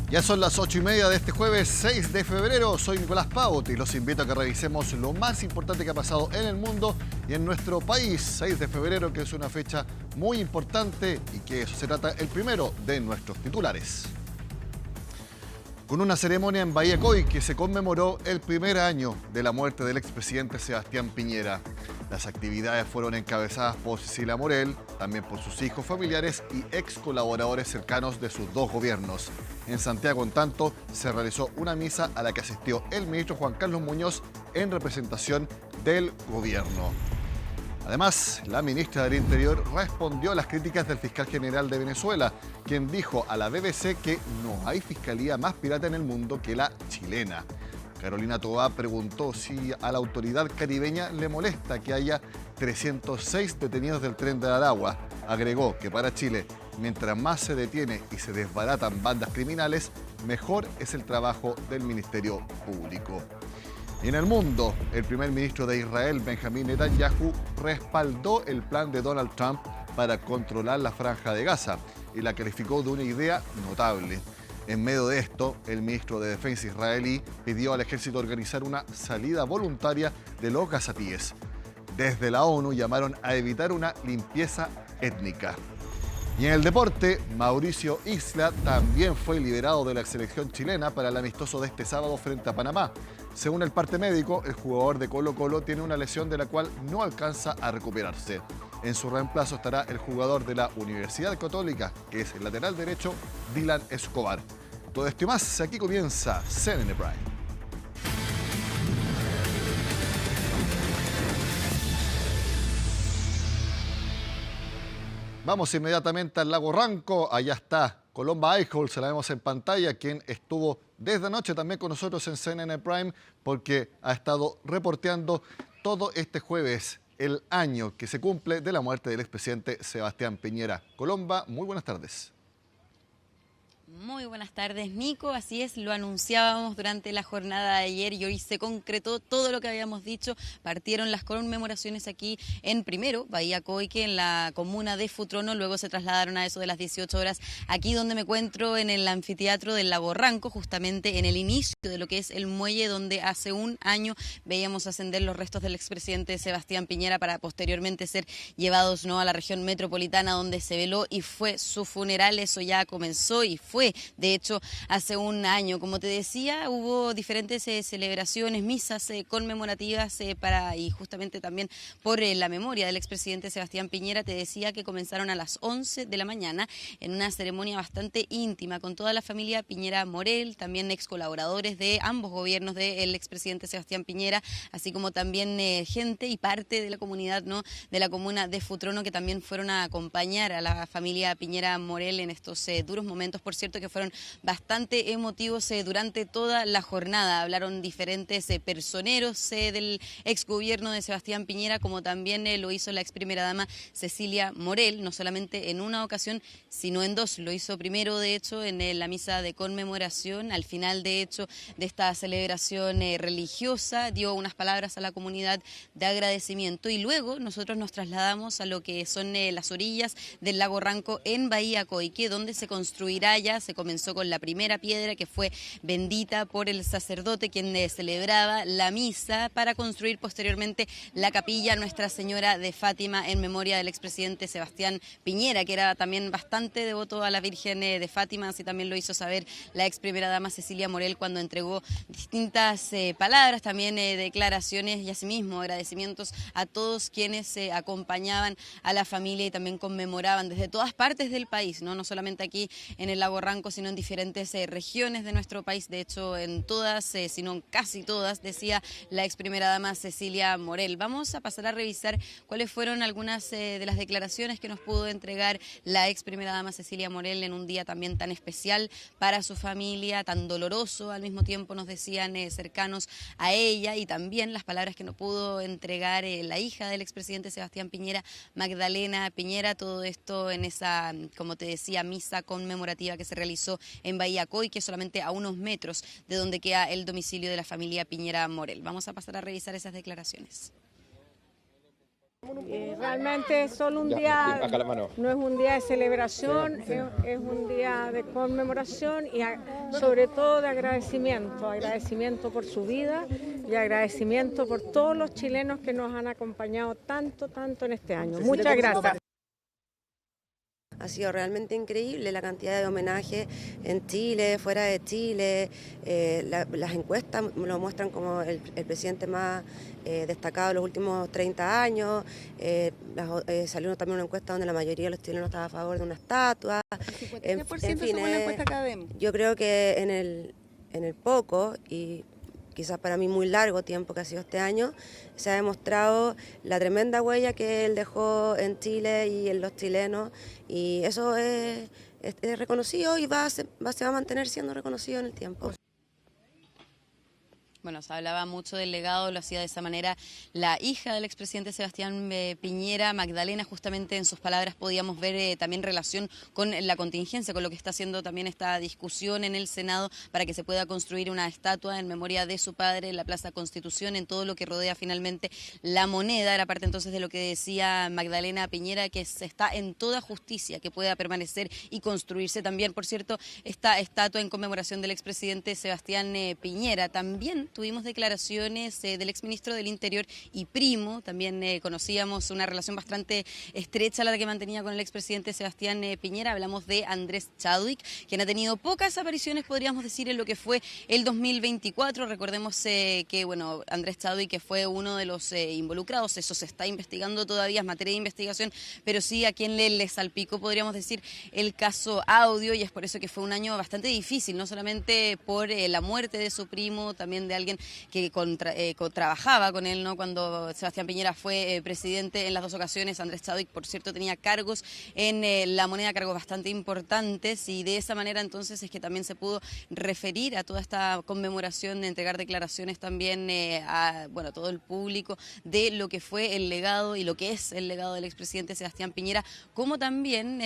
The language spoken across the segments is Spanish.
Ya son las 8:30 de este jueves 6 de febrero. Soy Nicolás Paut y los invito a que revisemos lo más importante que ha pasado en el mundo y en nuestro país. 6 de febrero, que es una fecha muy importante y que eso se trata el primero de nuestros titulares. Con una ceremonia en Bahía Coique se conmemoró el primer año de la muerte del expresidente Sebastián Piñera. Las actividades fueron encabezadas por Cecilia Morel, también por sus hijos, familiares y ex colaboradores cercanos de sus dos gobiernos. En Santiago, en tanto, se realizó una misa a la que asistió el ministro Juan Carlos Muñoz en representación del gobierno. Además, la ministra del Interior respondió a las críticas del fiscal general de Venezuela, quien dijo a la BBC que no hay fiscalía más pirata en el mundo que la chilena. Carolina Toá preguntó si a la autoridad caribeña le molesta que haya 306 detenidos del Tren de Aragua. Agregó que para Chile, mientras más se detiene y se desbaratan bandas criminales, mejor es el trabajo del Ministerio Público. Y en el mundo, el primer ministro de Israel, Benjamín Netanyahu, respaldó el plan de Donald Trump para controlar la Franja de Gaza y la calificó de una idea notable. En medio de esto, el ministro de Defensa israelí pidió al ejército organizar una salida voluntaria de los gazatíes. Desde la ONU llamaron a evitar una limpieza étnica. Y en el deporte, Mauricio Isla también fue liberado de la selección chilena para el amistoso de este sábado frente a Panamá. Según el parte médico, el jugador de Colo-Colo tiene una lesión de la cual no alcanza a recuperarse. En su reemplazo estará el jugador de la Universidad Católica, que es el lateral derecho, Dylan Escobar. Todo esto y más, aquí comienza CNN Prime. Vamos inmediatamente al Lago Ranco. Allá está Colomba Eichholz, se la vemos en pantalla, quien estuvo desde anoche también con nosotros en CNN Prime porque ha estado reporteando todo este jueves el año que se cumple de la muerte del expresidente Sebastián Piñera. Colomba, muy buenas tardes. Muy buenas tardes, Nico. Así es, lo anunciábamos durante la jornada de ayer y hoy se concretó todo lo que habíamos dicho. Partieron las conmemoraciones aquí en primero, Bahía Coique, en la comuna de Futrono. Luego se trasladaron a eso de las 18 horas aquí donde me encuentro en el anfiteatro del Lago Ranco, justamente en el inicio de lo que es el muelle donde hace un año veíamos ascender los restos del expresidente Sebastián Piñera para posteriormente ser llevados a la región metropolitana donde se veló y fue su funeral. Eso ya comenzó y fue de hecho hace un año. Como te decía, hubo diferentes celebraciones, misas conmemorativas y justamente también por la memoria del expresidente Sebastián Piñera. Te decía que comenzaron a las 11 de la mañana en una ceremonia bastante íntima con toda la familia Piñera Morel, también ex colaboradores de ambos gobiernos del expresidente Sebastián Piñera, así como también gente y parte de la comunidad, de la comuna de Futrono, que también fueron a acompañar a la familia Piñera Morel en estos duros momentos, por cierto, que fueron bastante emotivos durante toda la jornada. Hablaron diferentes personeros del exgobierno de Sebastián Piñera, como también lo hizo la ex primera dama Cecilia Morel, no solamente en una ocasión, sino en dos. Lo hizo primero, de hecho, en la misa de conmemoración. Al final, de hecho, de esta celebración religiosa, dio unas palabras a la comunidad de agradecimiento y luego nosotros nos trasladamos a lo que son las orillas del Lago Ranco en Bahía Coique, donde se construirá ya. Se comenzó con la primera piedra que fue bendita por el sacerdote quien celebraba la misa para construir posteriormente la capilla Nuestra Señora de Fátima en memoria del expresidente Sebastián Piñera, que era también bastante devoto a la Virgen de Fátima. Así también lo hizo saber la ex primera dama Cecilia Morel cuando entregó distintas palabras, también declaraciones y asimismo agradecimientos a todos quienes acompañaban a la familia y también conmemoraban desde todas partes del país, no solamente aquí en el Lago Ranco, sino en diferentes regiones de nuestro país. De hecho, en todas, sino en casi todas, decía la ex primera dama Cecilia Morel. Vamos a pasar a revisar cuáles fueron algunas de las declaraciones que nos pudo entregar la ex primera dama Cecilia Morel en un día también tan especial para su familia, tan doloroso al mismo tiempo, nos decían cercanos a ella, y también las palabras que nos pudo entregar la hija del expresidente Sebastián Piñera, Magdalena Piñera. Todo esto en esa, como te decía, misa conmemorativa que se realizó en Bahía Coique, solamente a unos metros de donde queda el domicilio de la familia Piñera Morel. Vamos a pasar a revisar esas declaraciones. Realmente es solo un día, no es un día de celebración, es un día de conmemoración y sobre todo de agradecimiento por su vida y agradecimiento por todos los chilenos que nos han acompañado tanto en este año. Muchas gracias. Ha sido realmente increíble la cantidad de homenajes en Chile, fuera de Chile. Las encuestas lo muestran como el presidente más destacado de los últimos 30 años. Salió también una encuesta donde la mayoría de los chilenos estaba a favor de una estatua. ¿Qué por ciento según la encuesta Academ? Yo creo que en el poco y quizás para mí muy largo tiempo que ha sido este año, se ha demostrado la tremenda huella que él dejó en Chile y en los chilenos, y eso es reconocido y se va a mantener siendo reconocido en el tiempo. Bueno, se hablaba mucho del legado, lo hacía de esa manera la hija del expresidente Sebastián Piñera, Magdalena. Justamente en sus palabras podíamos ver también relación con la contingencia, con lo que está haciendo también esta discusión en el Senado para que se pueda construir una estatua en memoria de su padre en la Plaza Constitución, en todo lo que rodea finalmente la moneda. Era parte entonces de lo que decía Magdalena Piñera, que se está en toda justicia, que pueda permanecer y construirse también, por cierto, esta estatua en conmemoración del expresidente Sebastián Piñera. También tuvimos declaraciones del exministro del Interior y primo, también conocíamos una relación bastante estrecha la que mantenía con el expresidente Sebastián Piñera. Hablamos de Andrés Chadwick, quien ha tenido pocas apariciones, podríamos decir, en lo que fue el 2024. Recordemos que, bueno, Andrés Chadwick, que fue uno de los involucrados, eso se está investigando todavía, es materia de investigación, pero sí a quien le salpicó, podríamos decir, el caso Audio, y es por eso que fue un año bastante difícil, no solamente por la muerte de su primo, también de alguien que trabajaba con él, ¿no? Cuando Sebastián Piñera fue presidente en las dos ocasiones. Andrés Chadwick, por cierto, tenía cargos en la moneda, cargos bastante importantes, y de esa manera entonces es que también se pudo referir a toda esta conmemoración, de entregar declaraciones también a todo el público de lo que fue el legado y lo que es el legado del expresidente Sebastián Piñera, como también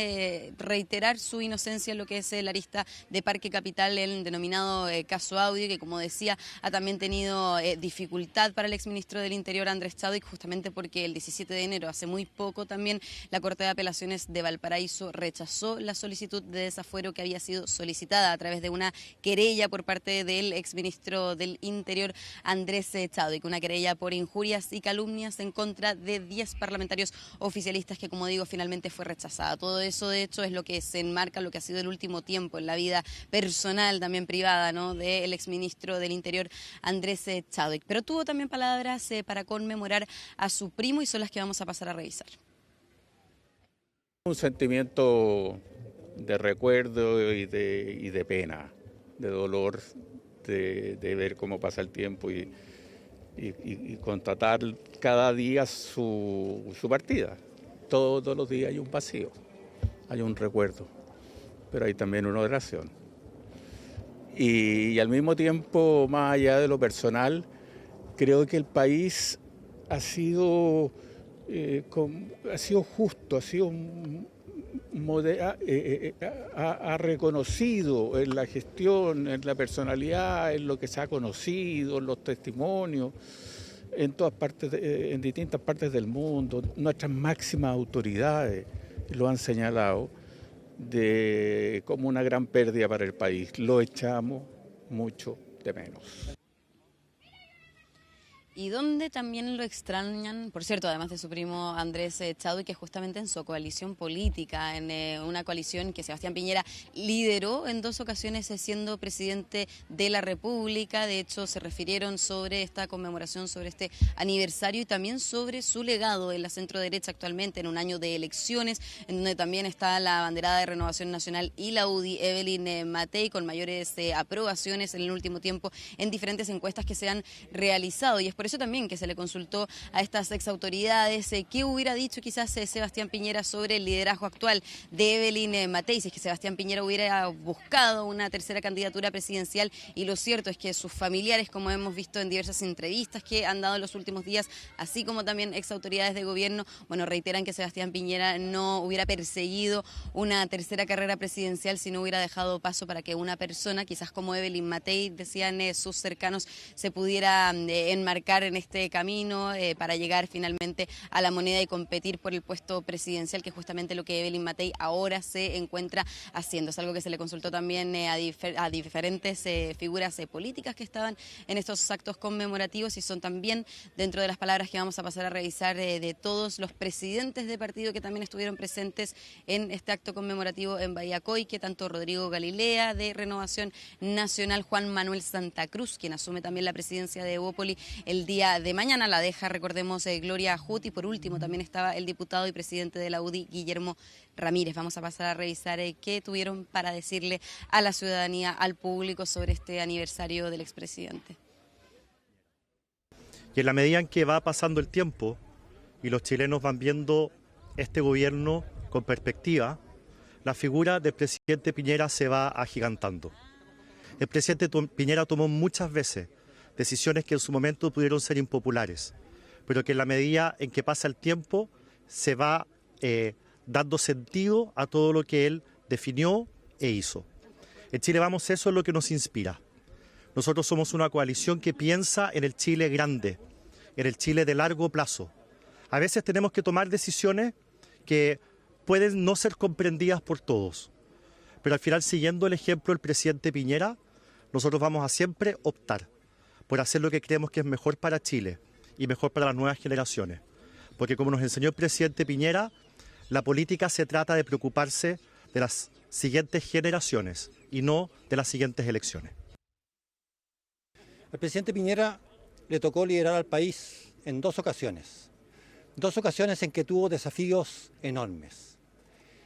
reiterar su inocencia en lo que es la arista de Parque Capital, el denominado caso Audio, que, como decía, ha también tenido dificultad para el exministro del Interior, Andrés Chadwick, justamente porque el 17 de enero, hace muy poco también, la Corte de Apelaciones de Valparaíso rechazó la solicitud de desafuero que había sido solicitada a través de una querella por parte del exministro del Interior, Andrés Chadwick, una querella por injurias y calumnias en contra de 10 parlamentarios oficialistas que, como digo, finalmente fue rechazada. Todo eso, de hecho, es lo que se enmarca lo que ha sido el último tiempo en la vida personal, también privada, ¿no?, del exministro del Interior, Andrés Chadwick. Pero tuvo también palabras para conmemorar a su primo, y son las que vamos a pasar a revisar. Un sentimiento de recuerdo y de pena, de dolor, de ver cómo pasa el tiempo y constatar cada día su partida. Todos los días hay un vacío, hay un recuerdo, pero hay también una oración. Y al mismo tiempo, más allá de lo personal, creo que el país ha sido justo, ha reconocido en la gestión, en la personalidad, en lo que se ha conocido, en los testimonios, en todas partes, en distintas partes del mundo. Nuestras máximas autoridades lo han señalado como una gran pérdida para el país. Lo echamos mucho de menos. Y donde también lo extrañan, por cierto, además de su primo Andrés Chadwick, que justamente en su coalición política, en una coalición que Sebastián Piñera lideró en 2 ocasiones siendo presidente de la República. De hecho, se refirieron sobre esta conmemoración, sobre este aniversario, y también sobre su legado en la centro-derecha actualmente, en un año de elecciones, en donde también está la banderada de Renovación Nacional y la UDI, Evelyn Matei, con mayores aprobaciones en el último tiempo en diferentes encuestas que se han realizado. Y es por eso también que se le consultó a estas exautoridades qué hubiera dicho quizás Sebastián Piñera sobre el liderazgo actual de Evelyn Matei, si es que Sebastián Piñera hubiera buscado una tercera candidatura presidencial. Y lo cierto es que sus familiares, como hemos visto en diversas entrevistas que han dado en los últimos días, así como también exautoridades de gobierno, reiteran que Sebastián Piñera no hubiera perseguido una tercera carrera presidencial si no hubiera dejado paso para que una persona, quizás como Evelyn Matei, decían sus cercanos, se pudiera enmarcar embarcar en este camino para llegar finalmente a la moneda y competir por el puesto presidencial, que es justamente lo que Evelyn Matei ahora se encuentra haciendo. Es algo que se le consultó también a diferentes figuras políticas que estaban en estos actos conmemorativos, y son también dentro de las palabras que vamos a pasar a revisar de todos los presidentes de partido que también estuvieron presentes en este acto conmemorativo en Bahía Coique, tanto Rodrigo Galilea de Renovación Nacional, Juan Manuel Santa Cruz, quien asume también la presidencia de Evópoli el día de mañana, la deja, recordemos, Gloria Hutt, y por último también estaba el diputado y presidente de la UDI, Guillermo Ramírez. Vamos a pasar a revisar qué tuvieron para decirle a la ciudadanía, al público, sobre este aniversario del expresidente. Y en la medida en que va pasando el tiempo y los chilenos van viendo este gobierno con perspectiva, la figura del presidente Piñera se va agigantando. El presidente Piñera tomó muchas veces decisiones que en su momento pudieron ser impopulares, pero que en la medida en que pasa el tiempo se va dando sentido a todo lo que él definió e hizo. En Chile Vamos, eso es lo que nos inspira. Nosotros somos una coalición que piensa en el Chile grande, en el Chile de largo plazo. A veces tenemos que tomar decisiones que pueden no ser comprendidas por todos, pero al final, siguiendo el ejemplo del presidente Piñera, nosotros vamos a siempre optar por hacer lo que creemos que es mejor para Chile y mejor para las nuevas generaciones. Porque como nos enseñó el presidente Piñera, la política se trata de preocuparse de las siguientes generaciones y no de las siguientes elecciones. Al presidente Piñera le tocó liderar al país en dos ocasiones en que tuvo desafíos enormes.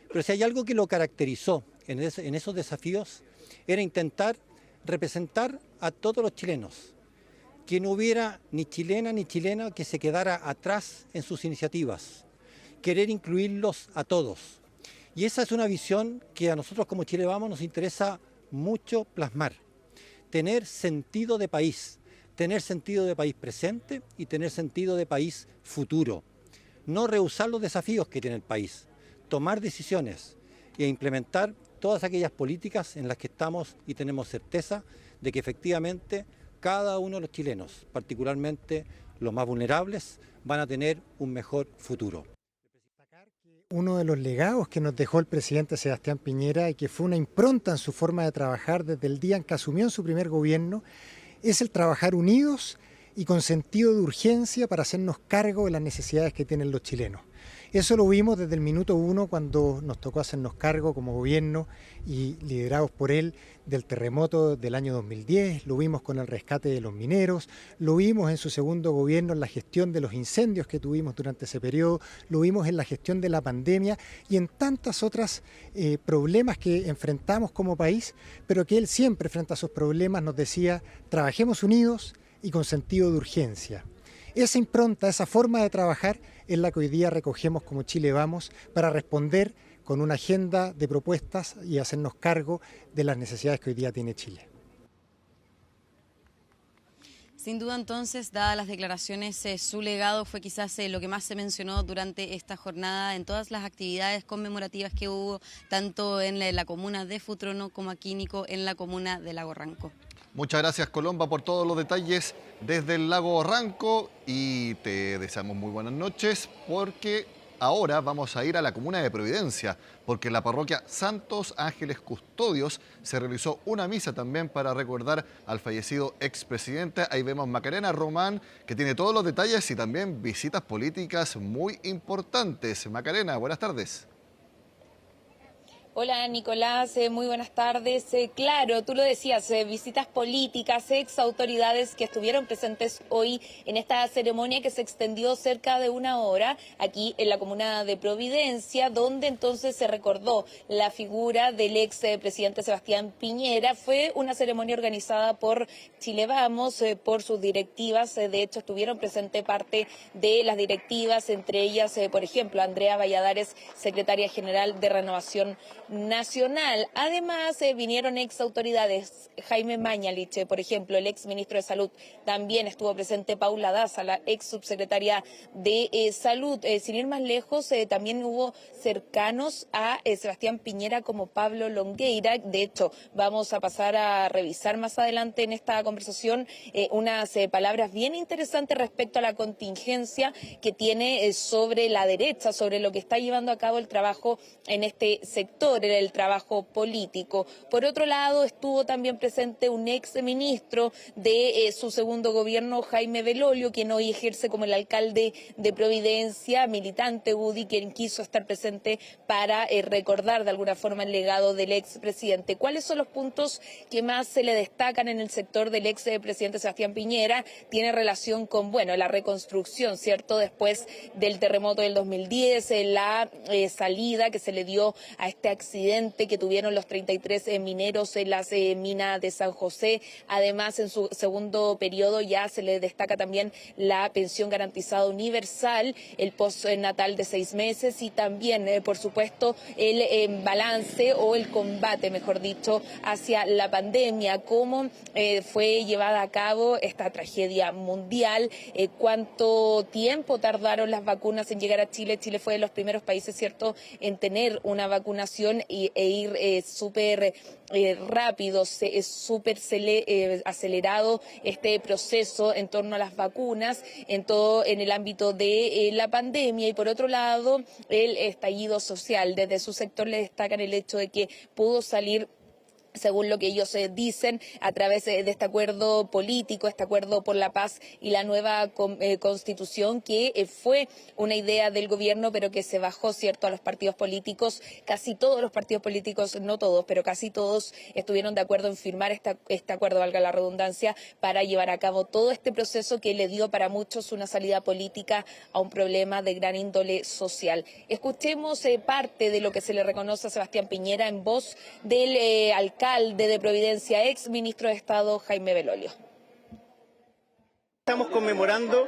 Pero si hay algo que lo caracterizó en esos desafíos, era intentar representar a todos los chilenos, que no hubiera ni chilena ni chilena que se quedara atrás en sus iniciativas, querer incluirlos a todos. Y esa es una visión que a nosotros como Chile Vamos nos interesa mucho plasmar. Tener sentido de país presente y tener sentido de país futuro. No rehusar los desafíos que tiene el país, tomar decisiones e implementar todas aquellas políticas en las que estamos y tenemos certeza de que efectivamente cada uno de los chilenos, particularmente los más vulnerables, van a tener un mejor futuro. Uno de los legados que nos dejó el presidente Sebastián Piñera, y que fue una impronta en su forma de trabajar desde el día en que asumió en su primer gobierno, es el trabajar unidos y con sentido de urgencia para hacernos cargo de las necesidades que tienen los chilenos. Eso lo vimos desde el minuto uno, cuando nos tocó hacernos cargo como gobierno y liderados por él del terremoto del año 2010, lo vimos con el rescate de los mineros, lo vimos en su segundo gobierno en la gestión de los incendios que tuvimos durante ese periodo, lo vimos en la gestión de la pandemia y en tantas otras problemas que enfrentamos como país, pero que él siempre frente a esos problemas nos decía: trabajemos unidos y con sentido de urgencia. Esa impronta, esa forma de trabajar es la que hoy día recogemos como Chile Vamos para responder con una agenda de propuestas y hacernos cargo de las necesidades que hoy día tiene Chile. Sin duda, entonces, dadas las declaraciones, su legado fue quizás lo que más se mencionó durante esta jornada en todas las actividades conmemorativas que hubo, tanto en la comuna de Futrono como aquí, Nico, en la comuna de Lago Ranco. Muchas gracias, Colomba, por todos los detalles desde el Lago Ranco, y te deseamos muy buenas noches, porque ahora vamos a ir a la comuna de Providencia, porque en la parroquia Santos Ángeles Custodios se realizó una misa también para recordar al fallecido expresidente. Ahí vemos Macarena Román, que tiene todos los detalles y también visitas políticas muy importantes. Macarena, buenas tardes. Hola Nicolás, muy buenas tardes. Claro, tú lo decías, visitas políticas, exautoridades que estuvieron presentes hoy en esta ceremonia que se extendió cerca de una hora aquí en la comuna de Providencia, donde entonces se recordó la figura del ex presidente Sebastián Piñera. Fue una ceremonia organizada por Chile Vamos, por sus directivas. De hecho, estuvieron presentes parte de las directivas, entre ellas, por ejemplo, Andrea Valladares, secretaria general de Renovación nacional. Además, vinieron ex autoridades, Jaime Mañalich, por ejemplo, el ex ministro de Salud, también estuvo presente Paula Daza, la ex subsecretaria de Salud. Sin ir más lejos, también hubo cercanos a Sebastián Piñera como Pablo Longueira. De hecho, vamos a pasar a revisar más adelante en esta conversación unas palabras bien interesantes respecto a la contingencia que tiene sobre la derecha, sobre lo que está llevando a cabo el trabajo en este sector, el trabajo político. Por otro lado, estuvo también presente un ex ministro de su segundo gobierno, Jaime Belolio, quien hoy ejerce como el alcalde de Providencia, militante UDI, quien quiso estar presente para recordar de alguna forma el legado del expresidente. ¿Cuáles son los puntos que más se le destacan en el sector del expresidente Sebastián Piñera? Tiene relación con, bueno, la reconstrucción, ¿cierto? Después del terremoto del 2010, la salida que se le dio a este accidente que tuvieron los 33 mineros en las minas de San José. Además, en su segundo periodo ya se le destaca también la pensión garantizada universal, el postnatal de 6 meses y también, por supuesto, el balance o el combate, mejor dicho, hacia la pandemia, cómo fue llevada a cabo esta tragedia mundial, cuánto tiempo tardaron las vacunas en llegar a Chile. Chile fue de los primeros países, ¿cierto?, en tener una vacunación e ir súper rápido, súper acelerado este proceso en torno a las vacunas, en el ámbito de la pandemia. Y por otro lado, el estallido social. Desde su sector le destacan el hecho de que pudo salir, según lo que ellos dicen, a través de este acuerdo político, este acuerdo por la paz y la nueva constitución, que fue una idea del gobierno, pero que se bajó, ¿cierto?, a los partidos políticos. Casi todos los partidos políticos, no todos, pero casi todos estuvieron de acuerdo en firmar este acuerdo, valga la redundancia, para llevar a cabo todo este proceso que le dio para muchos una salida política a un problema de gran índole social. Escuchemos parte de lo que se le reconoce a Sebastián Piñera en voz del alcalde de Providencia, ex ministro de Estado, Jaime Belolio. Estamos conmemorando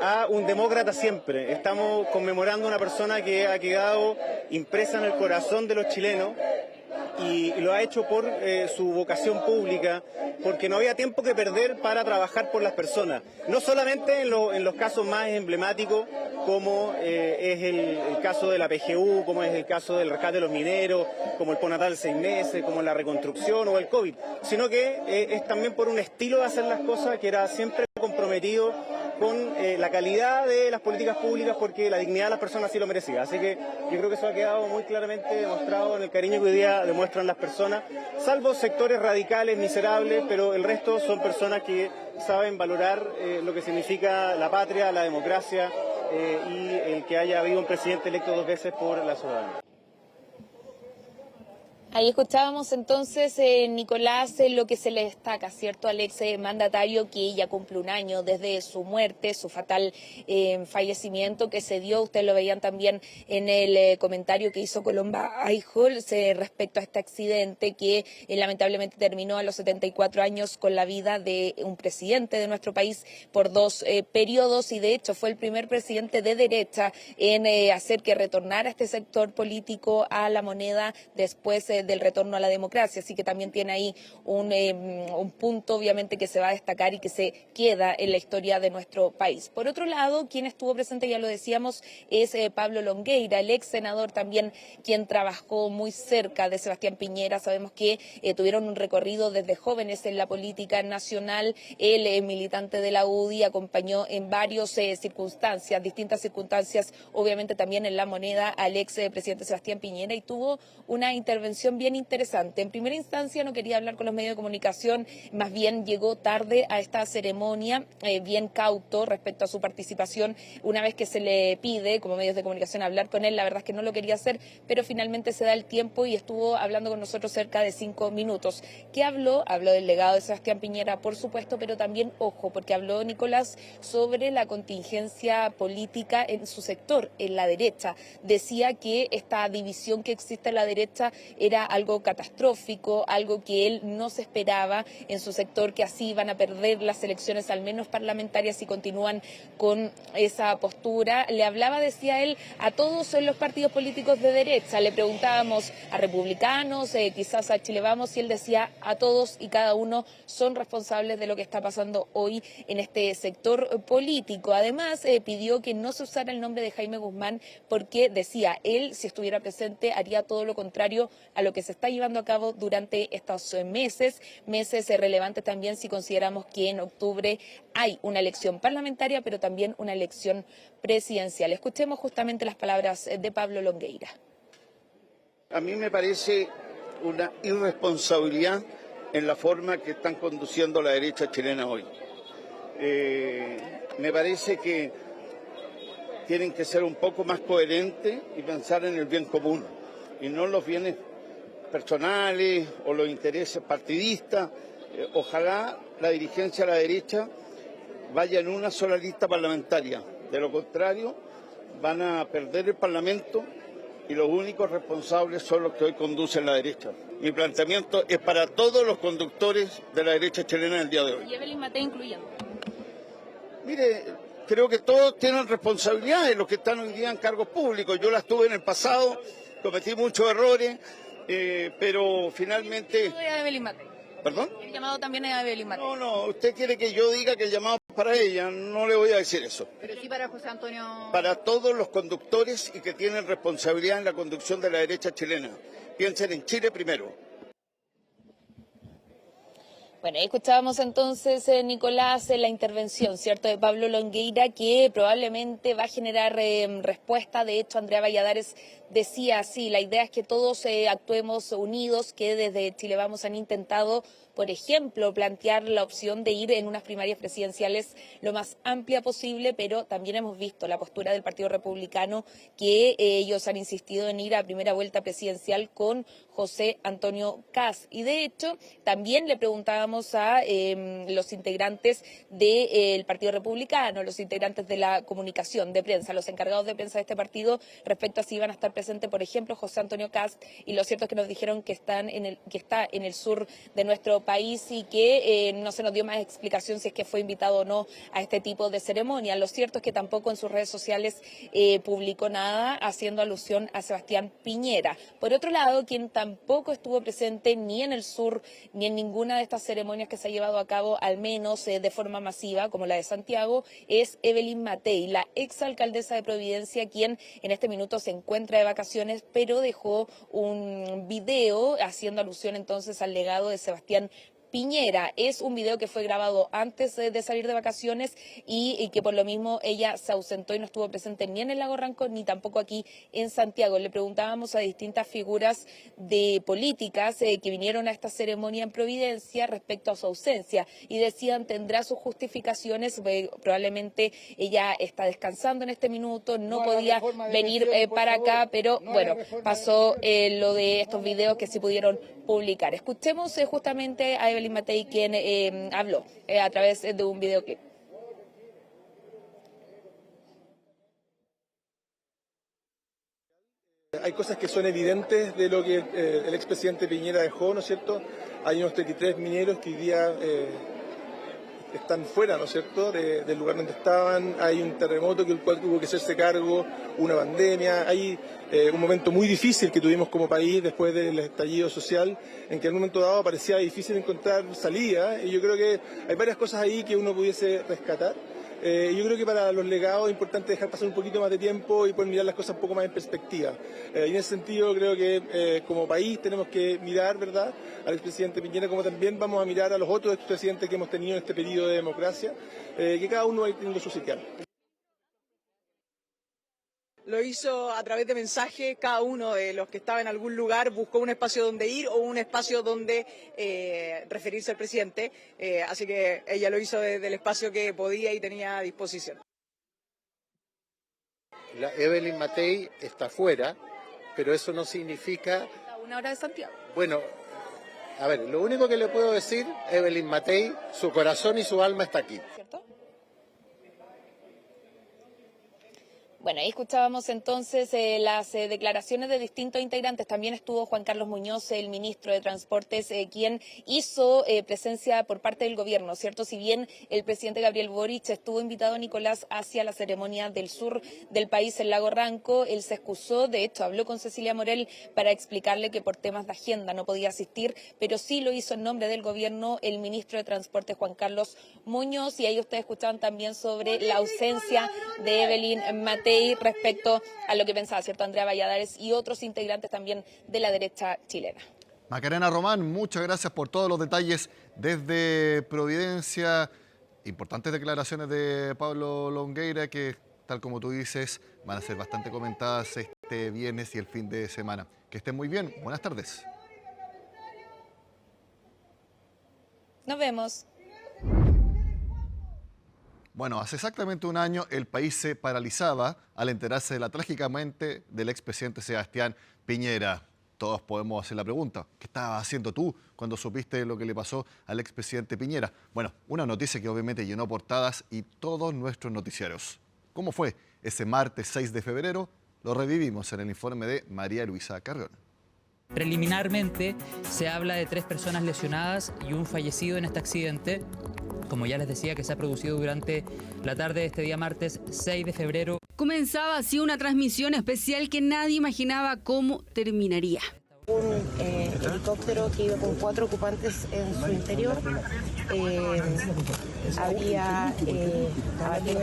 a un demócrata siempre, estamos conmemorando a una persona que ha quedado impresa en el corazón de los chilenos y lo ha hecho por su vocación pública, porque no había tiempo que perder para trabajar por las personas, no solamente en los casos más emblemáticos, como es el caso de la PGU, como es el caso del rescate de los mineros, como el postnatal de 6 meses, como la reconstrucción o el COVID, sino que es también por un estilo de hacer las cosas que era siempre comprometido con la calidad de las políticas públicas, porque la dignidad de las personas sí lo merecía. Así que yo creo que eso ha quedado muy claramente demostrado en el cariño que hoy día demuestran las personas, salvo sectores radicales, miserables, pero el resto son personas que saben valorar lo que significa la patria, la democracia y el que haya habido un presidente electo 2 veces por la ciudadanía. Ahí escuchábamos entonces, Nicolás, lo que se le destaca, ¿cierto?, al ex mandatario, que ya cumple un año desde su muerte, su fatal fallecimiento que se dio. Ustedes lo veían también en el comentario que hizo Colomba Aijol respecto a este accidente que lamentablemente terminó a los 74 años con la vida de un presidente de nuestro país por 2 periodos, y de hecho fue el primer presidente de derecha en hacer que retornara este sector político a la moneda después del retorno a la democracia. Así que también tiene ahí un punto, obviamente, que se va a destacar y que se queda en la historia de nuestro país. Por otro lado, quien estuvo presente, ya lo decíamos, es Pablo Longueira, el ex senador también, quien trabajó muy cerca de Sebastián Piñera. Sabemos que tuvieron un recorrido desde jóvenes en la política nacional. Él, militante de la UDI, acompañó en varias circunstancias, distintas circunstancias, obviamente también en la moneda, al ex presidente Sebastián Piñera, y tuvo una intervención bien interesante. En primera instancia no quería hablar con los medios de comunicación, más bien llegó tarde a esta ceremonia, bien cauto respecto a su participación. Una vez que se le pide como medios de comunicación hablar con él, la verdad es que no lo quería hacer, pero finalmente se da el tiempo y estuvo hablando con nosotros cerca de 5 minutos. ¿Qué habló? Habló del legado de Sebastián Piñera, por supuesto, pero también, ojo, porque habló, Nicolás, sobre la contingencia política en su sector, en la derecha. Decía que esta división que existe en la derecha era era algo catastrófico, algo que él no se esperaba en su sector, que así van a perder las elecciones, al menos parlamentarias, si continúan con esa postura. Le hablaba, decía él, a todos los partidos políticos de derecha. Le preguntábamos a republicanos, quizás a Chile Vamos, y él decía a todos y cada uno son responsables de lo que está pasando hoy en este sector político. Además, pidió que no se usara el nombre de Jaime Guzmán porque, decía, él, si estuviera presente, haría todo lo contrario a lo que se está llevando a cabo durante estos meses relevantes también si consideramos que en octubre hay una elección parlamentaria, pero también una elección presidencial. Escuchemos justamente las palabras de Pablo Longueira. A mí me parece una irresponsabilidad en la forma que están conduciendo la derecha chilena hoy. Me parece que tienen que ser un poco más coherentes y pensar en el bien común y no los bienes personales o los intereses partidistas. Ojalá la dirigencia de la derecha vaya en una sola lista parlamentaria. De lo contrario, van a perder el Parlamento y los únicos responsables son los que hoy conducen la derecha. Mi planteamiento es para todos los conductores de la derecha chilena en el día de hoy. Y Evelyn Matei incluyendo. Mire, creo que todos tienen responsabilidades, los que están hoy día en cargos públicos. Yo las tuve en el pasado, cometí muchos errores, pero finalmente... ¿Perdón? El llamado también es a Evelyn Matei. No, usted quiere que yo diga que el llamado es para ella, no le voy a decir eso. Pero sí para José Antonio... Para todos los conductores y que tienen responsabilidad en la conducción de la derecha chilena. Piensen en Chile primero. Bueno, escuchábamos entonces, Nicolás, la intervención, ¿cierto?, de Pablo Longueira, que probablemente va a generar respuesta. De hecho, Andrea Valladares decía así, la idea es que todos actuemos unidos, que desde Chile Vamos han intentado, por ejemplo, plantear la opción de ir en unas primarias presidenciales lo más amplia posible, pero también hemos visto la postura del Partido Republicano, que ellos han insistido en ir a primera vuelta presidencial con José Antonio Kast. Y de hecho, también le preguntábamos a los integrantes del Partido Republicano, los integrantes de la comunicación, de prensa, los encargados de prensa de este partido, respecto a si iban a estar presentes, por ejemplo, José Antonio Kast, y lo cierto es que nos dijeron que está en el sur de nuestro país y que no se nos dio más explicación si es que fue invitado o no a este tipo de ceremonia. Lo cierto es que tampoco en sus redes sociales publicó nada haciendo alusión a Sebastián Piñera. Por otro lado, quien tampoco estuvo presente ni en el sur ni en ninguna de estas ceremonias que se ha llevado a cabo, al menos de forma masiva, como la de Santiago, es Evelyn Matei, la exalcaldesa de Providencia, quien en este minuto se encuentra de vacaciones, pero dejó un video haciendo alusión entonces al legado de Sebastián Piñera. Es un video que fue grabado antes de salir de vacaciones y que por lo mismo ella se ausentó y no estuvo presente ni en el Lago Ranco ni tampoco aquí en Santiago. Le preguntábamos a distintas figuras de políticas que vinieron a esta ceremonia en Providencia respecto a su ausencia y decían tendrá sus justificaciones, probablemente ella está descansando en este minuto, no podía venir para acá, pero bueno, pasó lo de estos videos que sí pudieron publicar. Escuchemos justamente a Evelyn Matei, quien habló a través de un videoclip. Hay cosas que son evidentes de lo que el expresidente Piñera dejó, ¿no es cierto? Hay unos 33 mineros que hoy día están fuera, ¿no es cierto?, del lugar donde estaban. Hay un terremoto del cual tuvo que hacerse cargo, una pandemia, hay un momento muy difícil que tuvimos como país después del estallido social, en que en un momento dado parecía difícil encontrar salida, y yo creo que hay varias cosas ahí que uno pudiese rescatar. Yo creo que para los legados es importante dejar pasar un poquito más de tiempo y poder mirar las cosas un poco más en perspectiva. Y en ese sentido creo que como país tenemos que mirar, ¿verdad?, al expresidente Piñera, como también vamos a mirar a los otros expresidentes que hemos tenido en este periodo de democracia, que cada uno va teniendo su sitial. Lo hizo a través de mensajes, cada uno de los que estaba en algún lugar buscó un espacio donde ir o un espacio donde referirse al presidente, así que ella lo hizo desde el espacio que podía y tenía a disposición. La Evelyn Matei está fuera, pero eso no significa... A una hora de Santiago. Bueno, a ver, lo único que le puedo decir, Evelyn Matei, su corazón y su alma está aquí. ¿Cierto? Bueno, ahí escuchábamos entonces las declaraciones de distintos integrantes. También estuvo Juan Carlos Muñoz, el ministro de Transportes, quien hizo presencia por parte del gobierno, ¿cierto? Si bien el presidente Gabriel Boric estuvo invitado, Nicolás, hacia la ceremonia del sur del país, el Lago Ranco, él se excusó. De hecho, habló con Cecilia Morel para explicarle que por temas de agenda no podía asistir, pero sí lo hizo en nombre del gobierno el ministro de Transportes, Juan Carlos Muñoz. Y ahí ustedes escuchaban también sobre la ausencia de Evelyn Matei respecto a lo que pensaba, ¿cierto?, Andrea Valladares y otros integrantes también de la derecha chilena. Macarena Román, muchas gracias por todos los detalles desde Providencia. Importantes declaraciones de Pablo Longueira que, tal como tú dices, van a ser bastante comentadas este viernes y el fin de semana. Que estén muy bien. Buenas tardes. Nos vemos. Bueno, hace exactamente un año el país se paralizaba al enterarse de la trágica muerte del expresidente Sebastián Piñera. Todos podemos hacer la pregunta, ¿qué estabas haciendo tú cuando supiste lo que le pasó al expresidente Piñera? Bueno, una noticia que obviamente llenó portadas y todos nuestros noticiarios. ¿Cómo fue ese martes 6 de febrero? Lo revivimos en el informe de María Luisa Carrión. Preliminarmente se habla de 3 personas lesionadas y un fallecido en este accidente, como ya les decía, que se ha producido durante la tarde de este día martes 6 de febrero. Comenzaba así una transmisión especial que nadie imaginaba cómo terminaría. Un helicóptero que iba con 4 ocupantes en su interior había abatido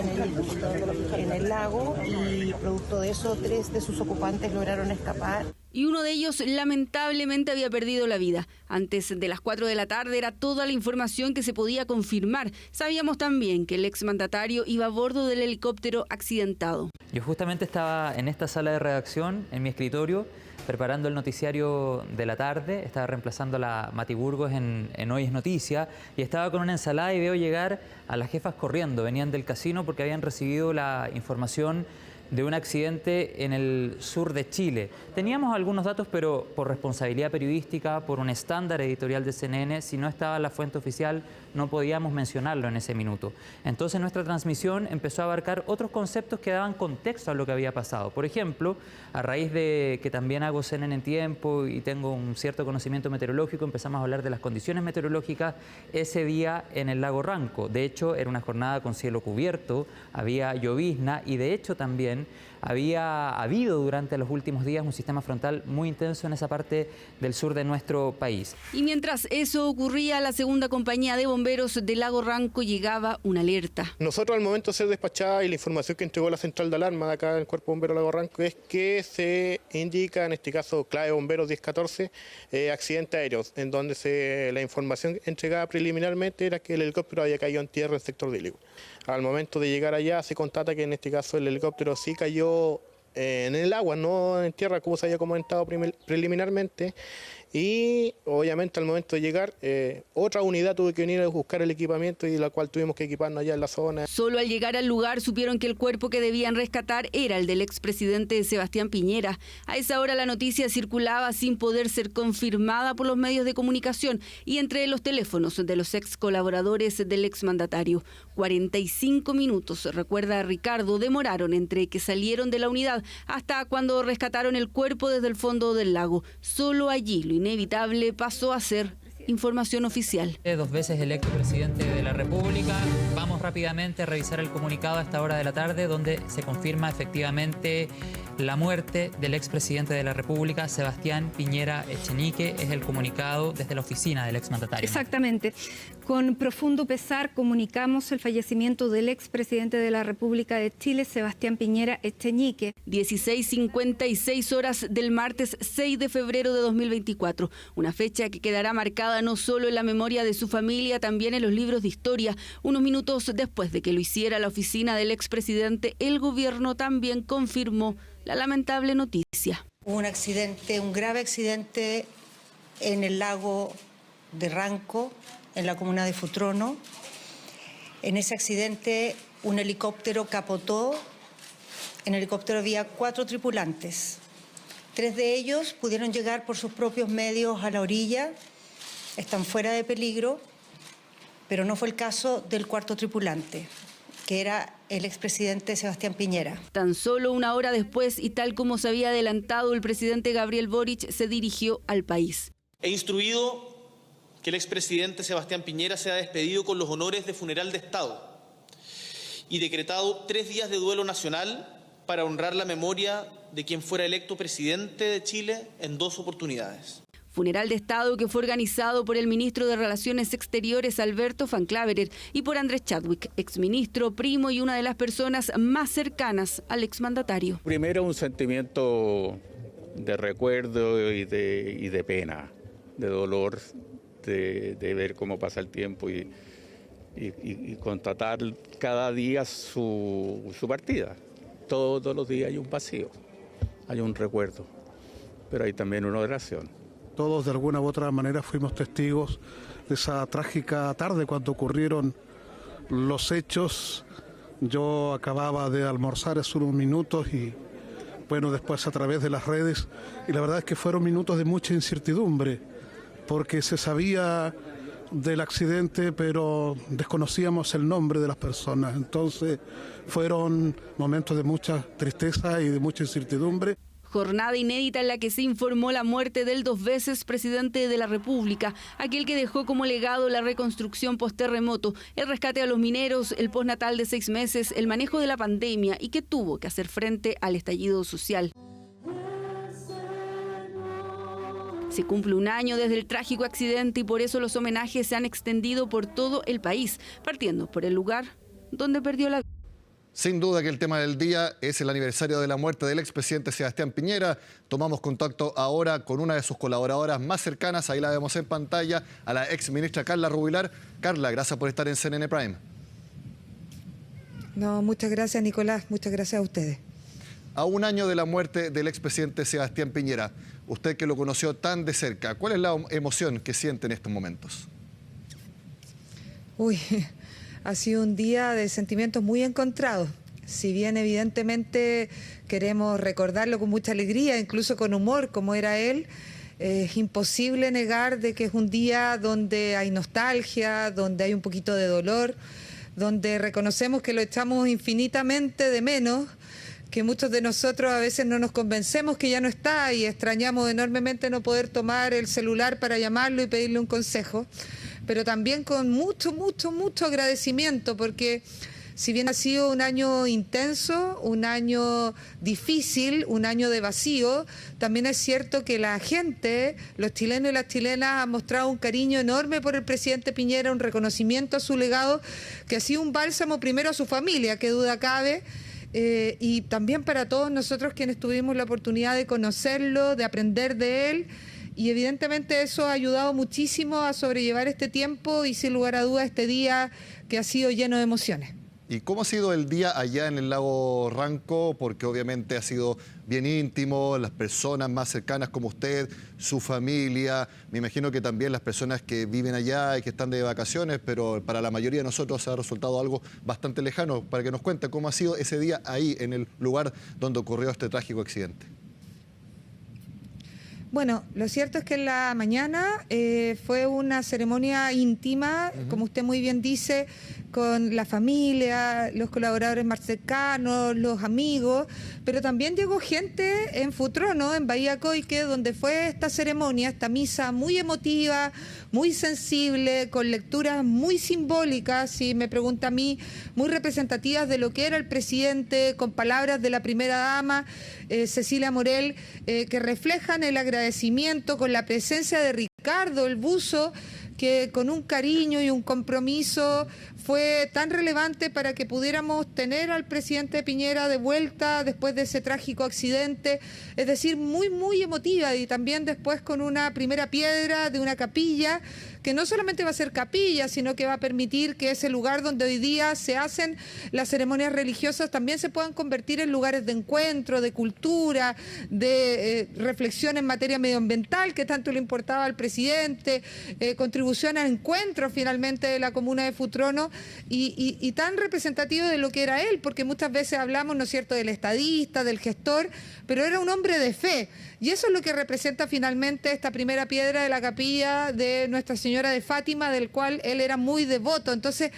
en el lago y producto de eso 3 de sus ocupantes lograron escapar. Y uno de ellos lamentablemente había perdido la vida. Antes de las 4 de la tarde era toda la información que se podía confirmar. Sabíamos también que el exmandatario iba a bordo del helicóptero accidentado. Yo justamente estaba en esta sala de redacción, en mi escritorio, preparando el noticiario de la tarde. Estaba reemplazando a la Mati Burgos en Hoy es Noticia y estaba con una ensalada y veo llegar a las jefas corriendo. Venían del casino porque habían recibido la información de un accidente en el sur de Chile. Teníamos algunos datos, pero por responsabilidad periodística, por un estándar editorial de CNN, si no estaba la fuente oficial, no podíamos mencionarlo en ese minuto. Entonces nuestra transmisión empezó a abarcar otros conceptos que daban contexto a lo que había pasado. Por ejemplo, a raíz de que también hago CNN en tiempo y tengo un cierto conocimiento meteorológico, empezamos a hablar de las condiciones meteorológicas ese día en el lago Ranco. De hecho, era una jornada con cielo cubierto, había llovizna y de hecho también había habido durante los últimos días un sistema frontal muy intenso en esa parte del sur de nuestro país. Y mientras eso ocurría, la segunda compañía de bomberos del lago Ranco llegaba una alerta. Nosotros al momento de ser despachada y la información que entregó la central de alarma de acá del Cuerpo Bombero Lago Ranco es que se indica, en este caso clave bomberos 1014, accidente aéreo, en donde la información entregada preliminarmente era que el helicóptero había caído en tierra en el sector de Iligüe. Al momento de llegar allá se constata que en este caso el helicóptero sí cayó en el agua, no en tierra como se había comentado preliminarmente. Y obviamente al momento de llegar, otra unidad tuvo que venir a buscar el equipamiento y la cual tuvimos que equiparnos allá en la zona. Solo al llegar al lugar supieron que el cuerpo que debían rescatar era el del expresidente Sebastián Piñera. A esa hora la noticia circulaba sin poder ser confirmada por los medios de comunicación y entre los teléfonos de los ex colaboradores del exmandatario. 45 minutos, recuerda Ricardo, demoraron entre que salieron de la unidad hasta cuando rescataron el cuerpo desde el fondo del lago. Solo allí lo inevitable pasó a ser información oficial. 2 veces electo presidente de la República. Vamos rápidamente a revisar el comunicado a esta hora de la tarde, donde se confirma efectivamente la muerte del expresidente de la República, Sebastián Piñera Echenique. Es el comunicado desde la oficina del exmandatario. Exactamente. Con profundo pesar comunicamos el fallecimiento del expresidente de la República de Chile, Sebastián Piñera Echenique. 16:56 horas del martes 6 de febrero de 2024. Una fecha que quedará marcada no solo en la memoria de su familia, también en los libros de historia. Unos minutos después de que lo hiciera la oficina del expresidente, el gobierno también confirmó la lamentable noticia. Hubo un accidente, un grave accidente en el lago de Ranco, en la comuna de Futrono. En ese accidente un helicóptero capotó. En el helicóptero había 4 tripulantes. 3 de ellos pudieron llegar por sus propios medios a la orilla, están fuera de peligro, pero no fue el caso del 4º tripulante. que era el expresidente Sebastián Piñera. Tan solo una hora después, y tal como se había adelantado, el presidente Gabriel Boric se dirigió al país. He instruido que el expresidente Sebastián Piñera sea despedido con los honores de funeral de Estado y decretado 3 días de duelo nacional para honrar la memoria de quien fuera electo presidente de Chile en 2 oportunidades. Funeral de Estado que fue organizado por el ministro de Relaciones Exteriores, Alberto Van Claveren, y por Andrés Chadwick, exministro, primo y una de las personas más cercanas al exmandatario. Primero, un sentimiento de recuerdo y de pena, de dolor, de ver cómo pasa el tiempo y constatar cada día su partida. Todos los días hay un vacío, hay un recuerdo, pero hay también una oración. Todos de alguna u otra manera fuimos testigos de esa trágica tarde cuando ocurrieron los hechos. Yo acababa de almorzar hace unos minutos y bueno, después a través de las redes, y la verdad es que fueron minutos de mucha incertidumbre, porque se sabía del accidente, pero desconocíamos el nombre de las personas. Entonces fueron momentos de mucha tristeza y de mucha incertidumbre. Jornada inédita en la que se informó la muerte del 2 veces presidente de la República, aquel que dejó como legado la reconstrucción post-terremoto, el rescate a los mineros, el postnatal de 6 meses, el manejo de la pandemia y que tuvo que hacer frente al estallido social. Se cumple un año desde el trágico accidente y por eso los homenajes se han extendido por todo el país, partiendo por el lugar donde perdió la vida. Sin duda que el tema del día es el aniversario de la muerte del expresidente Sebastián Piñera. Tomamos contacto ahora con una de sus colaboradoras más cercanas, ahí la vemos en pantalla, a la exministra Carla Rubilar. Carla, gracias por estar en CNN Prime. No, muchas gracias, Nicolás, muchas gracias a ustedes. A un año de la muerte del expresidente Sebastián Piñera, usted que lo conoció tan de cerca, ¿cuál es la emoción que siente en estos momentos? Uy, ha sido un día de sentimientos muy encontrados. Si bien evidentemente queremos recordarlo con mucha alegría, incluso con humor, como era él, es imposible negar de que es un día donde hay nostalgia, donde hay un poquito de dolor, donde reconocemos que lo echamos infinitamente de menos, que muchos de nosotros a veces no nos convencemos que ya no está y extrañamos enormemente no poder tomar el celular para llamarlo y pedirle un consejo, pero también con mucho agradecimiento, porque si bien ha sido un año intenso, un año difícil, un año de vacío, también es cierto que la gente, los chilenos y las chilenas, han mostrado un cariño enorme por el presidente Piñera, un reconocimiento a su legado, que ha sido un bálsamo primero a su familia, qué duda cabe, y también para todos nosotros quienes tuvimos la oportunidad de conocerlo, de aprender de él. Y evidentemente eso ha ayudado muchísimo a sobrellevar este tiempo y sin lugar a dudas este día que ha sido lleno de emociones. ¿Y cómo ha sido el día allá en el lago Ranco? Porque obviamente ha sido bien íntimo, las personas más cercanas como usted, su familia, me imagino que también las personas que viven allá y que están de vacaciones, pero para la mayoría de nosotros ha resultado algo bastante lejano. Para que nos cuente cómo ha sido ese día ahí en el lugar donde ocurrió este trágico accidente. Bueno, lo cierto es que en la mañana fue una ceremonia íntima, como usted muy bien dice, con la familia, los colaboradores más cercanos, los amigos, pero también llegó gente en Futrono, en Bahía Coique, donde fue esta ceremonia, esta misa muy emotiva, muy sensible, con lecturas muy simbólicas, si me pregunta a mí, muy representativas de lo que era el presidente, con palabras de la primera dama, Cecilia Morel, que reflejan el agradecimiento con la presencia de Ricardo, el buzo, que con un cariño y un compromiso fue tan relevante para que pudiéramos tener al presidente Piñera de vuelta después de ese trágico accidente, es decir, muy emotiva, y también después con una primera piedra de una capilla, que no solamente va a ser capilla, sino que va a permitir que ese lugar donde hoy día se hacen las ceremonias religiosas también se puedan convertir en lugares de encuentro, de cultura, de reflexión en materia medioambiental, que tanto le importaba al presidente, contribución al encuentro finalmente de la comuna de Futrono, y tan representativo de lo que era él, porque muchas veces hablamos, ¿no es cierto?, del estadista, del gestor, pero era un hombre de fe, y eso es lo que representa finalmente esta primera piedra de la capilla de Nuestra Señora Señora de Fátima, del cual él era muy devoto. Entonces,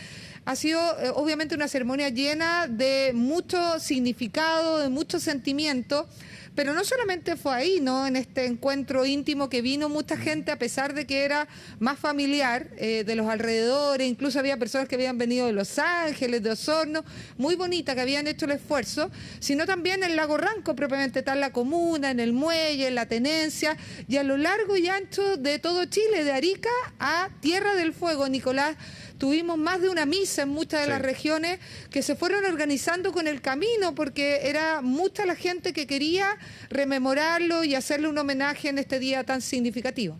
ha sido obviamente una ceremonia llena de mucho significado, de mucho sentimiento. Pero no solamente fue ahí, ¿no? En este encuentro íntimo que vino mucha gente, a pesar de que era más familiar, de los alrededores, incluso había personas que habían venido de Los Ángeles, de Osorno, muy bonita, que habían hecho el esfuerzo, sino también en Lago Ranco, propiamente tal, la comuna, en el muelle, en la tenencia, y a lo largo y ancho de todo Chile, de Arica a Tierra del Fuego, Nicolás. Tuvimos más de una misa en muchas de las regiones que se fueron organizando con el camino, porque era mucha la gente que quería rememorarlo y hacerle un homenaje en este día tan significativo.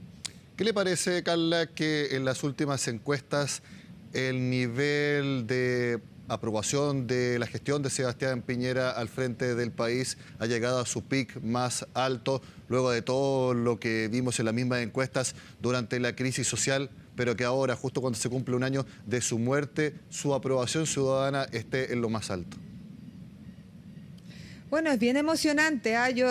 ¿Qué le parece, Carla, que en las últimas encuestas el nivel de aprobación de la gestión de Sebastián Piñera al frente del país ha llegado a su pic más alto luego de todo lo que vimos en las mismas encuestas durante la crisis social, pero que ahora, justo cuando se cumple un año de su muerte, su aprobación ciudadana esté en lo más alto? Bueno, es bien emocionante, ¿eh? Yo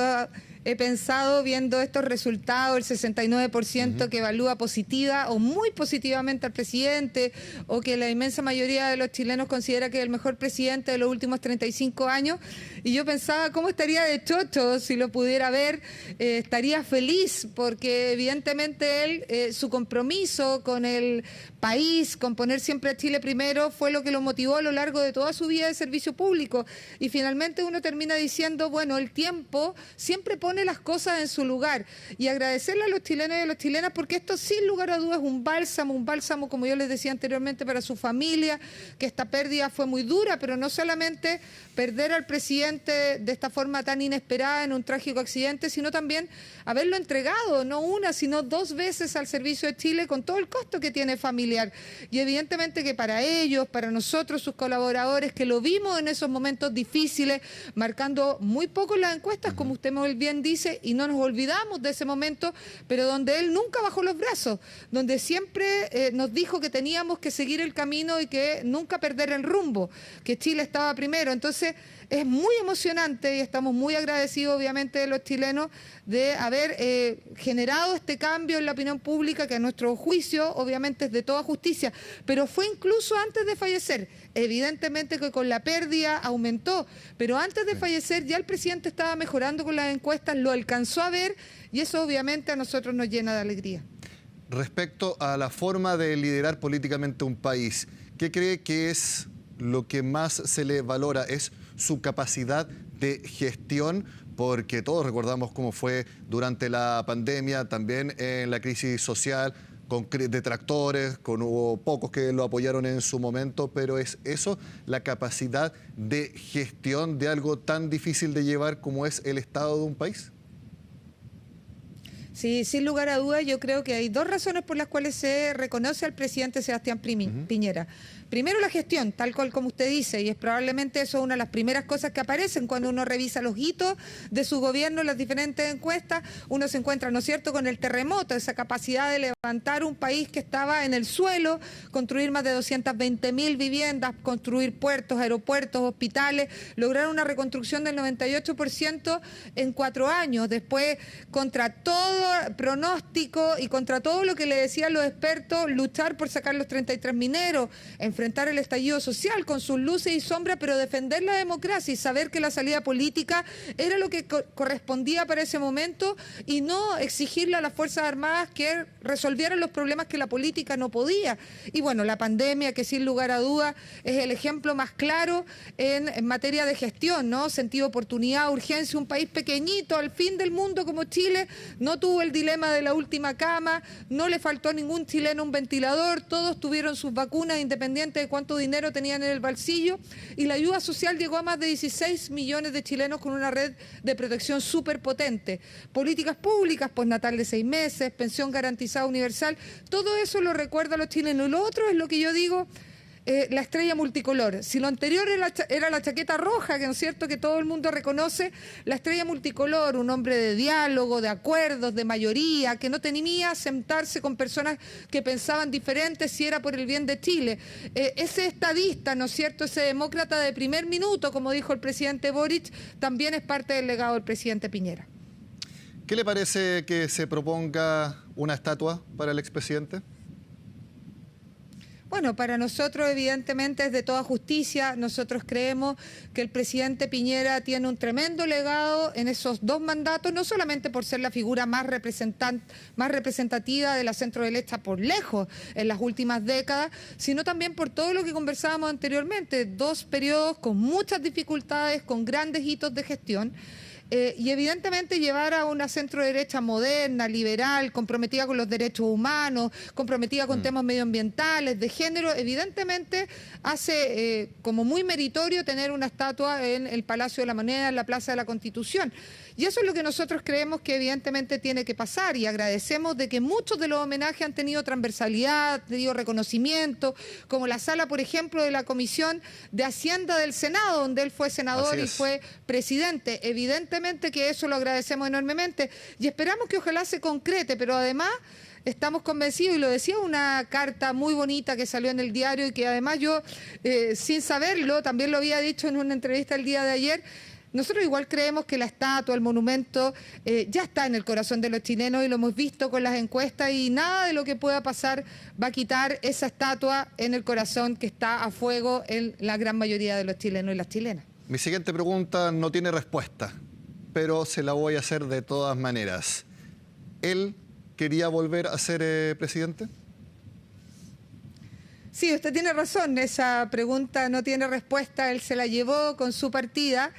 he pensado, viendo estos resultados, el 69% que evalúa positiva o muy positivamente al presidente, o que la inmensa mayoría de los chilenos considera que es el mejor presidente de los últimos 35 años, y yo pensaba cómo estaría de chocho si lo pudiera ver. Estaría feliz, porque evidentemente él, su compromiso con el país, con poner siempre a Chile primero, fue lo que lo motivó a lo largo de toda su vida de servicio público, y finalmente uno termina diciendo, bueno, el tiempo siempre pone las cosas en su lugar, y agradecerle a los chilenos y a las chilenas, porque esto sin lugar a dudas es un bálsamo, como yo les decía anteriormente, para su familia, que esta pérdida fue muy dura, pero no solamente perder al presidente de esta forma tan inesperada en un trágico accidente, sino también haberlo entregado, no una, sino 2 veces al servicio de Chile, con todo el costo que tiene familiar. Y evidentemente que para ellos, para nosotros, sus colaboradores, que lo vimos en esos momentos difíciles, marcando muy poco en las encuestas, como usted muy bien dice, y no nos olvidamos de ese momento, pero donde él nunca bajó los brazos, donde siempre nos dijo que teníamos que seguir el camino y que nunca perder el rumbo, que Chile estaba primero. Entonces, es muy emocionante y estamos muy agradecidos, obviamente, de los chilenos de haber generado este cambio en la opinión pública, que a nuestro juicio, obviamente, es de toda justicia, pero fue incluso antes de fallecer. Evidentemente que con la pérdida aumentó, pero antes de fallecer ya el presidente estaba mejorando con las encuestas, lo alcanzó a ver, y eso obviamente a nosotros nos llena de alegría. Respecto a la forma de liderar políticamente un país, ¿qué cree que es lo que más se le valora? ¿Es su capacidad de gestión? Porque todos recordamos cómo fue durante la pandemia, también en la crisis social, con detractores, hubo pocos que lo apoyaron en su momento, pero ¿es eso la capacidad de gestión de algo tan difícil de llevar como es el Estado de un país? Sí, sin lugar a dudas, yo creo que hay 2 razones por las cuales se reconoce al presidente Sebastián Piñera. Primero, la gestión, tal cual como usted dice, y es probablemente eso una de las primeras cosas que aparecen cuando uno revisa los hitos de su gobierno en las diferentes encuestas. Uno se encuentra, ¿no es cierto?, con el terremoto, esa capacidad de levantar un país que estaba en el suelo, construir más de 220.000 viviendas, construir puertos, aeropuertos, hospitales, lograr una reconstrucción del 98% en 4 años. Después, contra todo pronóstico y contra todo lo que le decían los expertos, luchar por sacar los 33 mineros, enfrentar el estallido social con sus luces y sombras, pero defender la democracia y saber que la salida política era lo que correspondía para ese momento, y no exigirle a las Fuerzas Armadas que resolvieran los problemas que la política no podía. Y bueno, la pandemia, que sin lugar a dudas es el ejemplo más claro en materia de gestión, ¿no? Sentido de oportunidad, urgencia. Un país pequeñito, al fin del mundo como Chile, no tuvo el dilema de la última cama, no le faltó a ningún chileno un ventilador, todos tuvieron sus vacunas independientemente de cuánto dinero tenían en el bolsillo, y la ayuda social llegó a más de 16 millones de chilenos con una red de protección súper potente. Políticas públicas, postnatal de 6 meses, pensión garantizada universal, todo eso lo recuerda a los chilenos. Y lo otro es lo que yo digo, la estrella multicolor. Si lo anterior era la chaqueta roja, que no es cierto que todo el mundo reconoce, la estrella multicolor, un hombre de diálogo, de acuerdos, de mayoría, que no temía sentarse con personas que pensaban diferentes si era por el bien de Chile. Ese estadista, ¿no es cierto?, ese demócrata de primer minuto, como dijo el presidente Boric, también es parte del legado del presidente Piñera. ¿Qué le parece que se proponga una estatua para el expresidente? Bueno, para nosotros evidentemente es de toda justicia. Nosotros creemos que el presidente Piñera tiene un tremendo legado en esos 2 mandatos, no solamente por ser la figura más representativa de la centro-derecha por lejos en las últimas décadas, sino también por todo lo que conversábamos anteriormente, 2 periodos con muchas dificultades, con grandes hitos de gestión. Y evidentemente llevar a una centro-derecha moderna, liberal, comprometida con los derechos humanos, comprometida con temas medioambientales, de género, evidentemente hace como muy meritorio tener una estatua en el Palacio de la Moneda, en la Plaza de la Constitución. Y eso es lo que nosotros creemos que evidentemente tiene que pasar, y agradecemos de que muchos de los homenajes han tenido transversalidad, han tenido reconocimiento, como la sala, por ejemplo, de la Comisión de Hacienda del Senado, donde él fue senador y fue presidente. Evidentemente que eso lo agradecemos enormemente y esperamos que ojalá se concrete, pero además estamos convencidos, y lo decía una carta muy bonita que salió en el diario y que además yo, sin saberlo, también lo había dicho en una entrevista el día de ayer. Nosotros igual creemos que la estatua, el monumento, ya está en el corazón de los chilenos y lo hemos visto con las encuestas, y nada de lo que pueda pasar va a quitar esa estatua en el corazón que está a fuego en la gran mayoría de los chilenos y las chilenas. Mi siguiente pregunta no tiene respuesta, pero se la voy a hacer de todas maneras. ¿Él quería volver a ser presidente? Sí, usted tiene razón, esa pregunta no tiene respuesta, él se la llevó con su partida.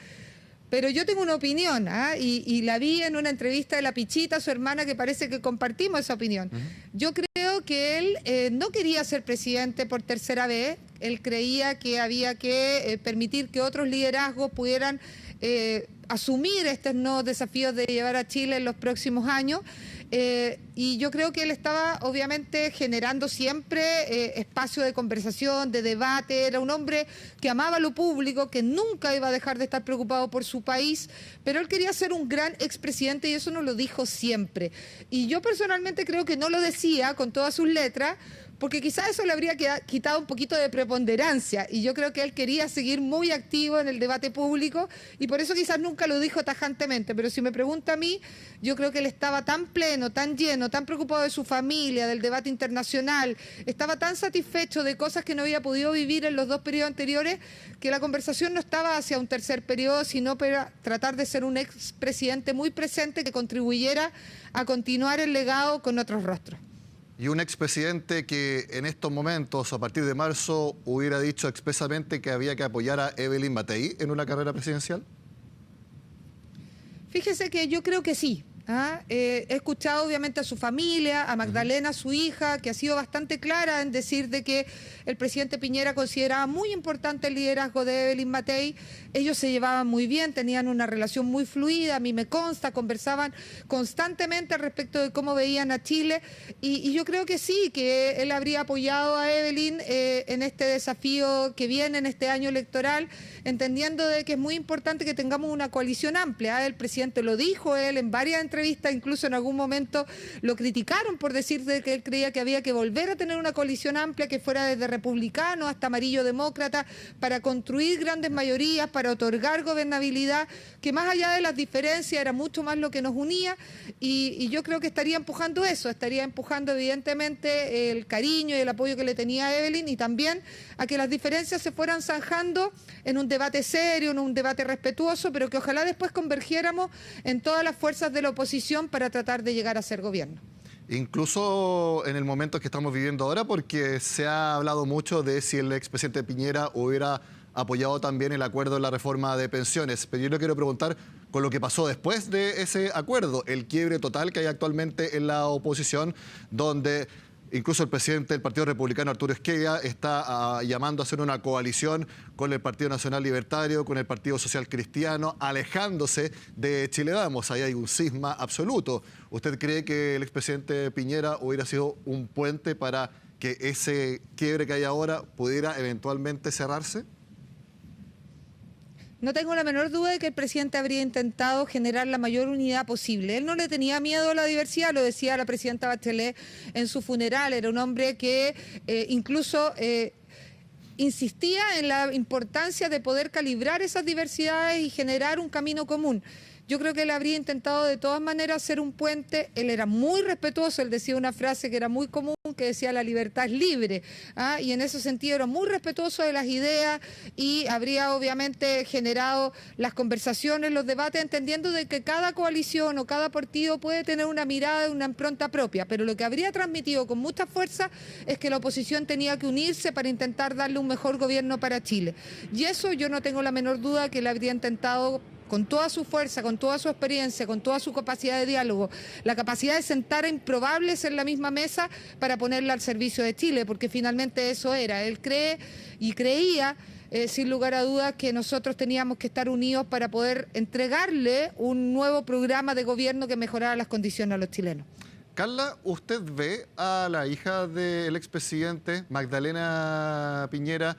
Pero yo tengo una opinión, y la vi en una entrevista de la Pichita, su hermana, que parece que compartimos esa opinión. Yo creo que él no quería ser presidente por tercera vez, él creía que había que permitir que otros liderazgos pudieran asumir estos nuevos desafíos de llevar a Chile en los próximos años. Y yo creo que él estaba obviamente generando siempre espacio de conversación, de debate. Era un hombre que amaba lo público, que nunca iba a dejar de estar preocupado por su país, pero él quería ser un gran expresidente y eso nos lo dijo siempre. Y yo personalmente creo que no lo decía con todas sus letras, porque quizás eso le habría quitado un poquito de preponderancia, y yo creo que él quería seguir muy activo en el debate público y por eso quizás nunca lo dijo tajantemente. Pero si me pregunta a mí, yo creo que él estaba tan pleno, tan lleno, tan preocupado de su familia, del debate internacional, estaba tan satisfecho de cosas que no había podido vivir en los 2 periodos anteriores, que la conversación no estaba hacia un tercer periodo, sino para tratar de ser un expresidente muy presente que contribuyera a continuar el legado con otros rostros. Y un expresidente que en estos momentos, a partir de marzo, hubiera dicho expresamente que había que apoyar a Evelyn Matei en una carrera presidencial. Fíjese que yo creo que sí. He escuchado obviamente a su familia, a Magdalena, su hija, que ha sido bastante clara en decir de que el presidente Piñera consideraba muy importante el liderazgo de Evelyn Matei. Ellos se llevaban muy bien, tenían una relación muy fluida, a mí me consta, conversaban constantemente respecto de cómo veían a Chile, y yo creo que sí, que él habría apoyado a Evelyn en este desafío que viene en este año electoral, entendiendo de que es muy importante que tengamos una coalición amplia. El presidente lo dijo, él en varias entrevistas, incluso en algún momento lo criticaron por decir de que él creía que había que volver a tener una coalición amplia que fuera desde republicano hasta amarillo demócrata, para construir grandes mayorías, para otorgar gobernabilidad, que más allá de las diferencias era mucho más lo que nos unía, y yo creo que estaría empujando eso, estaría empujando evidentemente el cariño y el apoyo que le tenía a Evelyn, y también a que las diferencias se fueran zanjando en un debate serio, en un debate respetuoso, pero que ojalá después convergiéramos en todas las fuerzas de la oposición para tratar de llegar a ser gobierno. Incluso en el momento que estamos viviendo ahora, porque se ha hablado mucho de si el expresidente Piñera hubiera apoyado también el acuerdo de la reforma de pensiones. Pero yo le quiero preguntar con lo que pasó después de ese acuerdo, el quiebre total que hay actualmente en la oposición, donde incluso el presidente del Partido Republicano, Arturo Esquella, está llamando a hacer una coalición con el Partido Nacional Libertario, con el Partido Social Cristiano, alejándose de Chile Vamos. Ahí hay un cisma absoluto. ¿Usted cree que el expresidente Piñera hubiera sido un puente para que ese quiebre que hay ahora pudiera eventualmente cerrarse? No tengo la menor duda de que el presidente habría intentado generar la mayor unidad posible. Él no le tenía miedo a la diversidad, lo decía la presidenta Bachelet en su funeral. Era un hombre que incluso insistía en la importancia de poder calibrar esas diversidades y generar un camino común. Yo creo que él habría intentado de todas maneras ser un puente. Él era muy respetuoso, él decía una frase que era muy común, que decía la libertad es libre, y en ese sentido era muy respetuoso de las ideas y habría obviamente generado las conversaciones, los debates, entendiendo de que cada coalición o cada partido puede tener una mirada y una impronta propia, pero lo que habría transmitido con mucha fuerza es que la oposición tenía que unirse para intentar darle un mejor gobierno para Chile. Y eso yo no tengo la menor duda que le habría intentado con toda su fuerza, con toda su experiencia, con toda su capacidad de diálogo, la capacidad de sentar a improbables en la misma mesa para ponerla al servicio de Chile, porque finalmente eso era. Él cree y creía, sin lugar a dudas, que nosotros teníamos que estar unidos para poder entregarle un nuevo programa de gobierno que mejorara las condiciones a los chilenos. Carla, ¿usted ve a la hija del expresidente, Magdalena Piñera,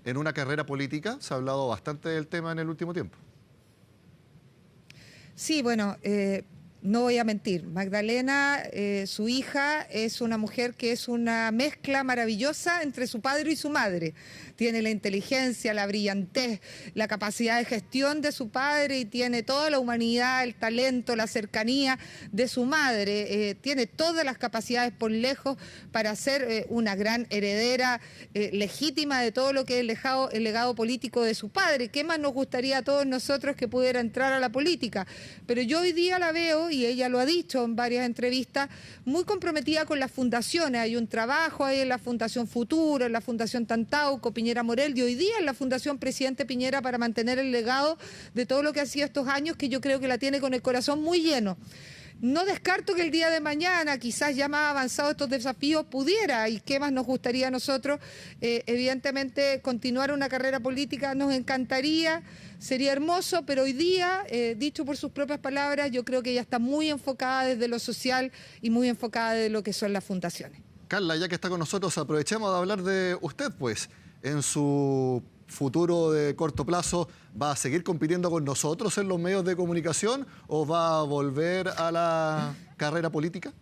en una carrera política? Se ha hablado bastante del tema en el último tiempo. Sí, bueno, no voy a mentir. Magdalena, su hija, es una mujer que es una mezcla maravillosa entre su padre y su madre. Tiene la inteligencia, la brillantez, la capacidad de gestión de su padre y tiene toda la humanidad, el talento, la cercanía de su madre. Tiene todas las capacidades por lejos para ser una gran heredera legítima de todo lo que es el legado político de su padre. ¿Qué más nos gustaría a todos nosotros que pudiera entrar a la política? Pero yo hoy día la veo, y ella lo ha dicho en varias entrevistas, muy comprometida con las fundaciones. Hay un trabajo ahí en la Fundación Futuro, en la Fundación Tantauco, Piñera Morel, y hoy día en la Fundación Presidente Piñera, para mantener el legado de todo lo que ha sido estos años, que yo creo que la tiene con el corazón muy lleno. No descarto que el día de mañana, quizás ya más avanzados estos desafíos, pudiera, y qué más nos gustaría a nosotros, evidentemente continuar una carrera política, nos encantaría, sería hermoso, pero hoy día, dicho por sus propias palabras, yo creo que ella está muy enfocada desde lo social y muy enfocada de lo que son las fundaciones. Carla, ya que está con nosotros, aprovechemos de hablar de usted, pues, en su futuro de corto plazo. ¿Va a seguir compitiendo con nosotros en los medios de comunicación o va a volver a la carrera política?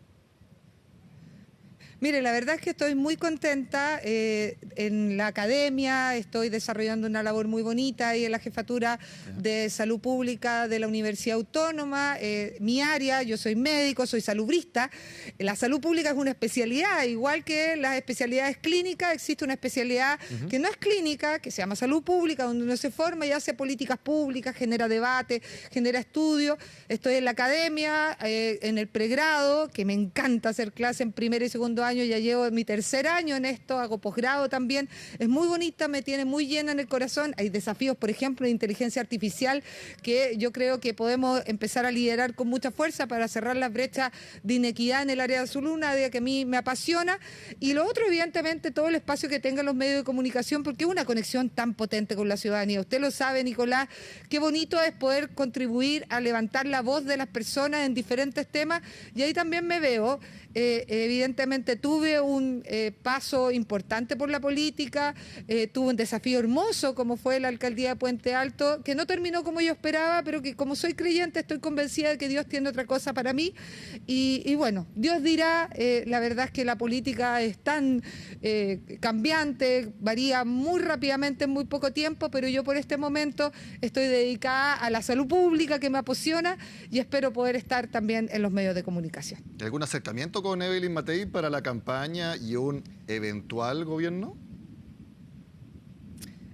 Mire, la verdad es que estoy muy contenta en la academia, estoy desarrollando una labor muy bonita ahí en la Jefatura de Salud Pública de la Universidad Autónoma. Mi área, yo soy médico, soy salubrista. La salud pública es una especialidad, igual que las especialidades clínicas, existe una especialidad que no es clínica, que se llama salud pública, donde uno se forma y hace políticas públicas, genera debate, genera estudio. Estoy en la academia, en el pregrado, que me encanta hacer clase en primer y segundo año, ya llevo mi tercer año en esto, hago posgrado también, es muy bonita, me tiene muy llena en el corazón. Hay desafíos, por ejemplo, de inteligencia artificial que yo creo que podemos empezar a liderar con mucha fuerza para cerrar las brechas de inequidad en el área de salud, una área que a mí me apasiona. Y lo otro, evidentemente, todo el espacio que tengan los medios de comunicación, porque es una conexión tan potente con la ciudadanía. Usted lo sabe, Nicolás, qué bonito es poder contribuir a levantar la voz de las personas en diferentes temas, y ahí también me veo. Evidentemente tuve un paso importante por la política, tuve un desafío hermoso como fue la alcaldía de Puente Alto, que no terminó como yo esperaba, pero que como soy creyente estoy convencida de que Dios tiene otra cosa para mí. Y bueno, Dios dirá, la verdad es que la política es tan cambiante, varía muy rápidamente en muy poco tiempo, pero yo por este momento estoy dedicada a la salud pública, que me apasiona, y espero poder estar también en los medios de comunicación. ¿Algún acercamiento con Evelyn Matei para la campaña y un eventual gobierno?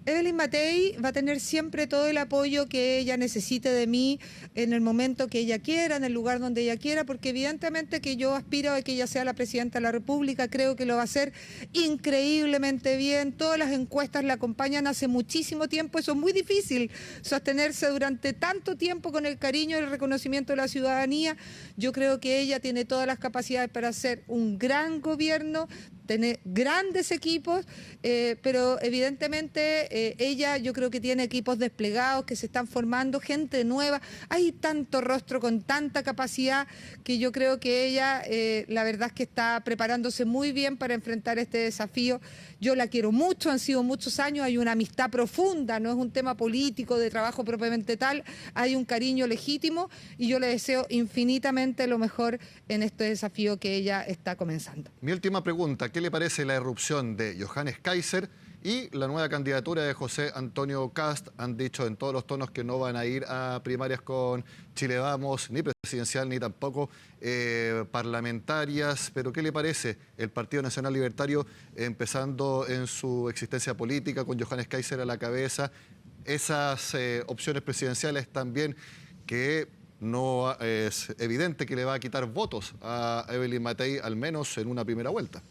Evelyn Matei va a tener siempre todo el apoyo que ella necesite de mí en el momento que ella quiera, en el lugar donde ella quiera, porque evidentemente que yo aspiro a que ella sea la presidenta de la República, creo que lo va a hacer increíblemente bien, todas las encuestas la acompañan hace muchísimo tiempo, eso es muy difícil, sostenerse durante tanto tiempo con el cariño y el reconocimiento de la ciudadanía. Yo creo que ella tiene todas las capacidades para hacer un gran gobierno, tener grandes equipos, pero evidentemente ella yo creo que tiene equipos desplegados que se están formando, gente nueva, hay tanto rostro con tanta capacidad que yo creo que ella la verdad es que está preparándose muy bien para enfrentar este desafío. Yo la quiero mucho, han sido muchos años, hay una amistad profunda, no es un tema político, de trabajo propiamente tal, hay un cariño legítimo y yo le deseo infinitamente lo mejor en este desafío que ella está comenzando. Mi última pregunta, ¿qué le parece la irrupción de Johannes Kaiser y la nueva candidatura de José Antonio Kast. Han dicho en todos los tonos que no van a ir a primarias con Chile Vamos, ni presidencial, ni tampoco parlamentarias. Pero ¿qué le parece el Partido Nacional Libertario empezando en su existencia política con Johannes Kaiser a la cabeza? Esas opciones presidenciales también, que no es evidente que le va a quitar votos a Evelyn Matei, al menos en una primera vuelta.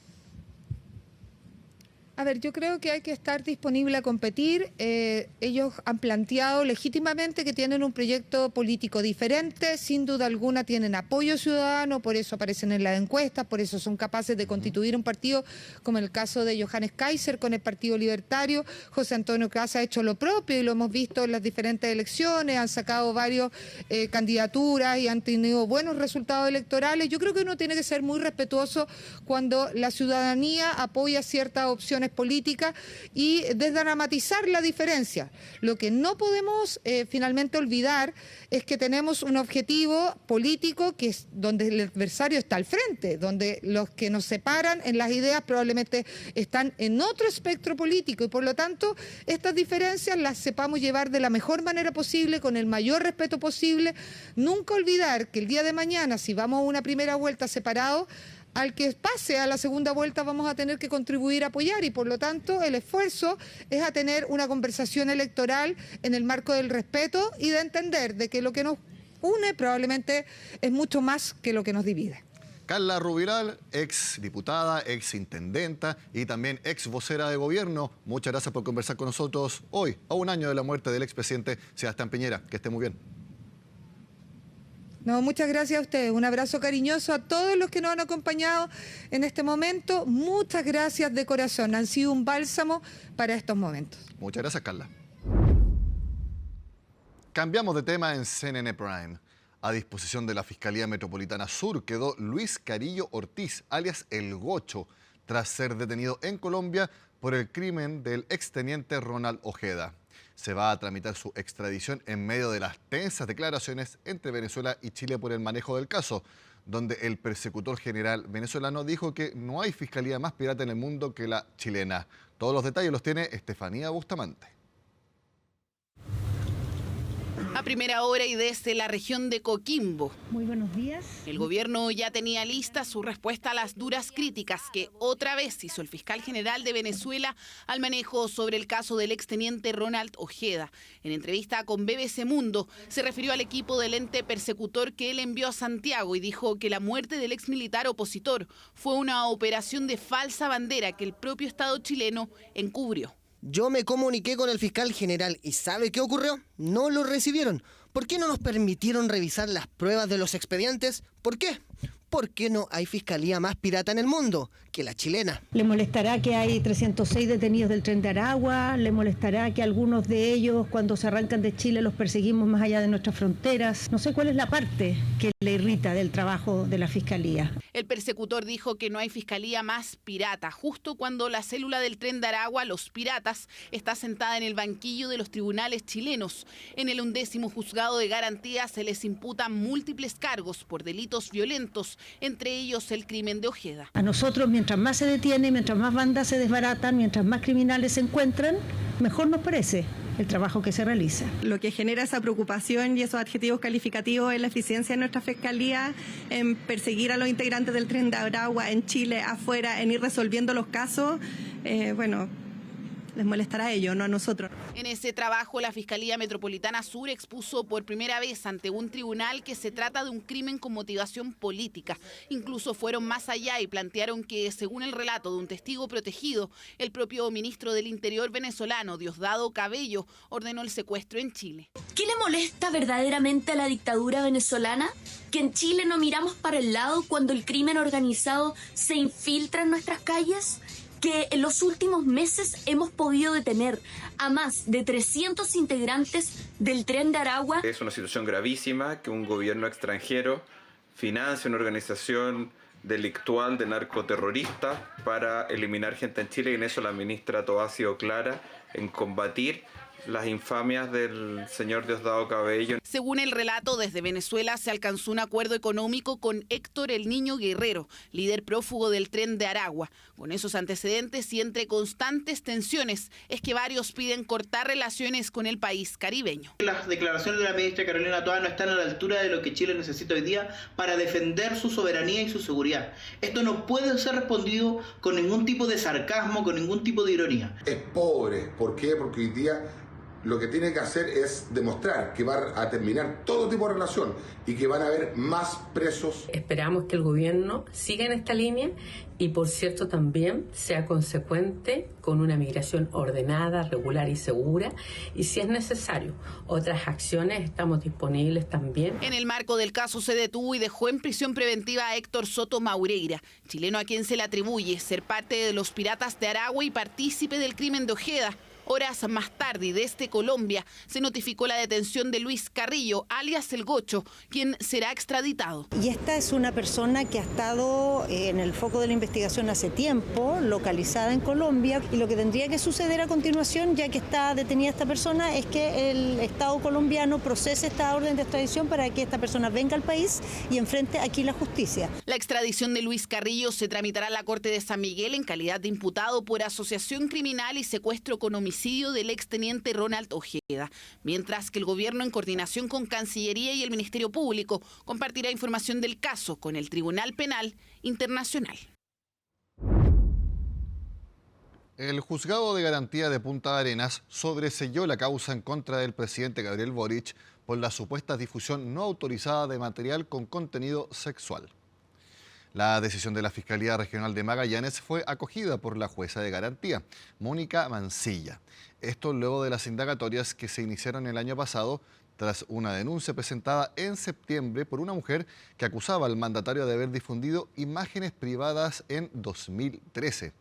A ver, yo creo que hay que estar disponible a competir. Ellos han planteado legítimamente que tienen un proyecto político diferente, sin duda alguna tienen apoyo ciudadano, por eso aparecen en las encuestas, por eso son capaces de constituir un partido, como en el caso de Johannes Kaiser con el Partido Libertario. José Antonio Kast ha hecho lo propio y lo hemos visto en las diferentes elecciones, han sacado varias candidaturas y han tenido buenos resultados electorales. Yo creo que uno tiene que ser muy respetuoso cuando la ciudadanía apoya ciertas opciones políticas y desdramatizar la diferencia. Lo que no podemos finalmente olvidar es que tenemos un objetivo político que es donde el adversario está al frente, donde los que nos separan en las ideas probablemente están en otro espectro político y por lo tanto estas diferencias las sepamos llevar de la mejor manera posible, con el mayor respeto posible. Nunca olvidar que el día de mañana, si vamos a una primera vuelta separado, al que pase a la segunda vuelta vamos a tener que contribuir a apoyar y por lo tanto el esfuerzo es a tener una conversación electoral en el marco del respeto y de entender de que lo que nos une probablemente es mucho más que lo que nos divide. Carla Rubiral, ex diputada, ex intendenta y también ex vocera de gobierno. Muchas gracias por conversar con nosotros hoy, a un año de la muerte del expresidente Sebastián Piñera. Que esté muy bien. No, muchas gracias a ustedes. Un abrazo cariñoso a todos los que nos han acompañado en este momento. Muchas gracias de corazón. Han sido un bálsamo para estos momentos. Muchas gracias, Carla. Cambiamos de tema en CNN Prime. A disposición de la Fiscalía Metropolitana Sur quedó Luis Carillo Ortiz, alias El Gocho, tras ser detenido en Colombia por el crimen del exteniente Ronald Ojeda. Se va a tramitar su extradición en medio de las tensas declaraciones entre Venezuela y Chile por el manejo del caso, donde el persecutor general venezolano dijo que no hay fiscalía más pirata en el mundo que la chilena. Todos los detalles los tiene Estefanía Bustamante. A primera hora y desde la región de Coquimbo. Muy buenos días. El gobierno ya tenía lista su respuesta a las duras críticas que otra vez hizo el fiscal general de Venezuela al manejo sobre el caso del exteniente Ronald Ojeda. En entrevista con BBC Mundo se refirió al equipo del ente persecutor que él envió a Santiago y dijo que la muerte del exmilitar opositor fue una operación de falsa bandera que el propio Estado chileno encubrió. Yo me comuniqué con el fiscal general y ¿sabe qué ocurrió? No lo recibieron. ¿Por qué no nos permitieron revisar las pruebas de los expedientes? ¿Por qué? ¿Por qué no hay fiscalía más pirata en el mundo que la chilena? ¿Le molestará que hay 306 detenidos del Tren de Aragua? ¿Le molestará que algunos de ellos, cuando se arrancan de Chile, los perseguimos más allá de nuestras fronteras? No sé cuál es la parte que le irrita del trabajo de la fiscalía. El persecutor dijo que no hay fiscalía más pirata, justo cuando la célula del Tren de Aragua, Los Piratas, está sentada en el banquillo de los tribunales chilenos. En el 11º juzgado de garantía se les imputan múltiples cargos por delitos violentos, entre ellos el crimen de Ojeda. A nosotros, mientras más se detiene, mientras más bandas se desbaratan, mientras más criminales se encuentran, mejor nos parece el trabajo que se realiza. Lo que genera esa preocupación y esos adjetivos calificativos es la eficiencia de nuestra fiscalía en perseguir a los integrantes del Tren de Aragua en Chile, afuera, en ir resolviendo los casos. Les molestará a ellos, no a nosotros. En ese trabajo, la Fiscalía Metropolitana Sur expuso por primera vez ante un tribunal que se trata de un crimen con motivación política. Incluso fueron más allá y plantearon que, según el relato de un testigo protegido, el propio ministro del Interior venezolano, Diosdado Cabello, ordenó el secuestro en Chile. ¿Qué le molesta verdaderamente a la dictadura venezolana? ¿Que en Chile no miramos para el lado cuando el crimen organizado se infiltra en nuestras calles? ¿Que en los últimos meses hemos podido detener a más de 300 integrantes del Tren de Aragua? Es una situación gravísima que un gobierno extranjero financia una organización delictual de narcoterrorista para eliminar gente en Chile, y en eso la ministra Toá ha sido clara en combatir las infamias del señor Diosdado Cabello. Según el relato, desde Venezuela se alcanzó un acuerdo económico con Héctor El Niño Guerrero, líder prófugo del Tren de Aragua. Con esos antecedentes y entre constantes tensiones, es que varios piden cortar relaciones con el país caribeño. Las declaraciones de la ministra Carolina Toa no están a la altura de lo que Chile necesita hoy día para defender su soberanía y su seguridad. Esto no puede ser respondido con ningún tipo de sarcasmo, con ningún tipo de ironía. Es pobre. ¿Por qué? Porque hoy día lo que tiene que hacer es demostrar que va a terminar todo tipo de relación y que van a haber más presos. Esperamos que el gobierno siga en esta línea y, por cierto, también sea consecuente con una migración ordenada, regular y segura. Y si es necesario, otras acciones estamos disponibles también. En el marco del caso se detuvo y dejó en prisión preventiva a Héctor Soto Maureira, chileno a quien se le atribuye ser parte de los piratas de Aragua y partícipe del crimen de Ojeda. Horas más tarde, y desde Colombia, se notificó la detención de Luis Carrillo, alias El Gocho, quien será extraditado. Y esta es una persona que ha estado en el foco de la investigación hace tiempo, localizada en Colombia, y lo que tendría que suceder a continuación, ya que está detenida esta persona, es que el Estado colombiano procese esta orden de extradición para que esta persona venga al país y enfrente aquí la justicia. La extradición de Luis Carrillo se tramitará en la Corte de San Miguel en calidad de imputado por asociación criminal y secuestro con homicidio del exteniente Ronald Ojeda, mientras que el gobierno, en coordinación con Cancillería y el Ministerio Público, compartirá información del caso con el Tribunal Penal Internacional. El juzgado de garantía de Punta Arenas sobreseyó la causa en contra del presidente Gabriel Boric por la supuesta difusión no autorizada de material con contenido sexual. La decisión de la Fiscalía Regional de Magallanes fue acogida por la jueza de garantía, Mónica Mancilla. Esto luego de las indagatorias que se iniciaron el año pasado tras una denuncia presentada en septiembre por una mujer que acusaba al mandatario de haber difundido imágenes privadas en 2013.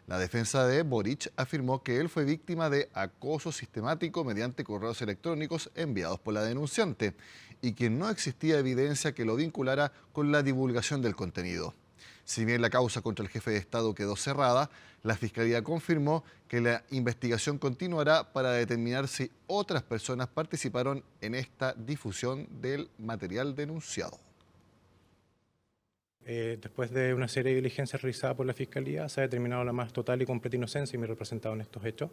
La defensa de Boric afirmó que él fue víctima de acoso sistemático mediante correos electrónicos enviados por la denunciante y que no existía evidencia que lo vinculara con la divulgación del contenido. Si bien la causa contra el jefe de Estado quedó cerrada, la Fiscalía confirmó que la investigación continuará para determinar si otras personas participaron en esta difusión del material denunciado. Después de una serie de diligencias realizadas por la Fiscalía, se ha determinado la más total y completa inocencia de mi representado en estos hechos.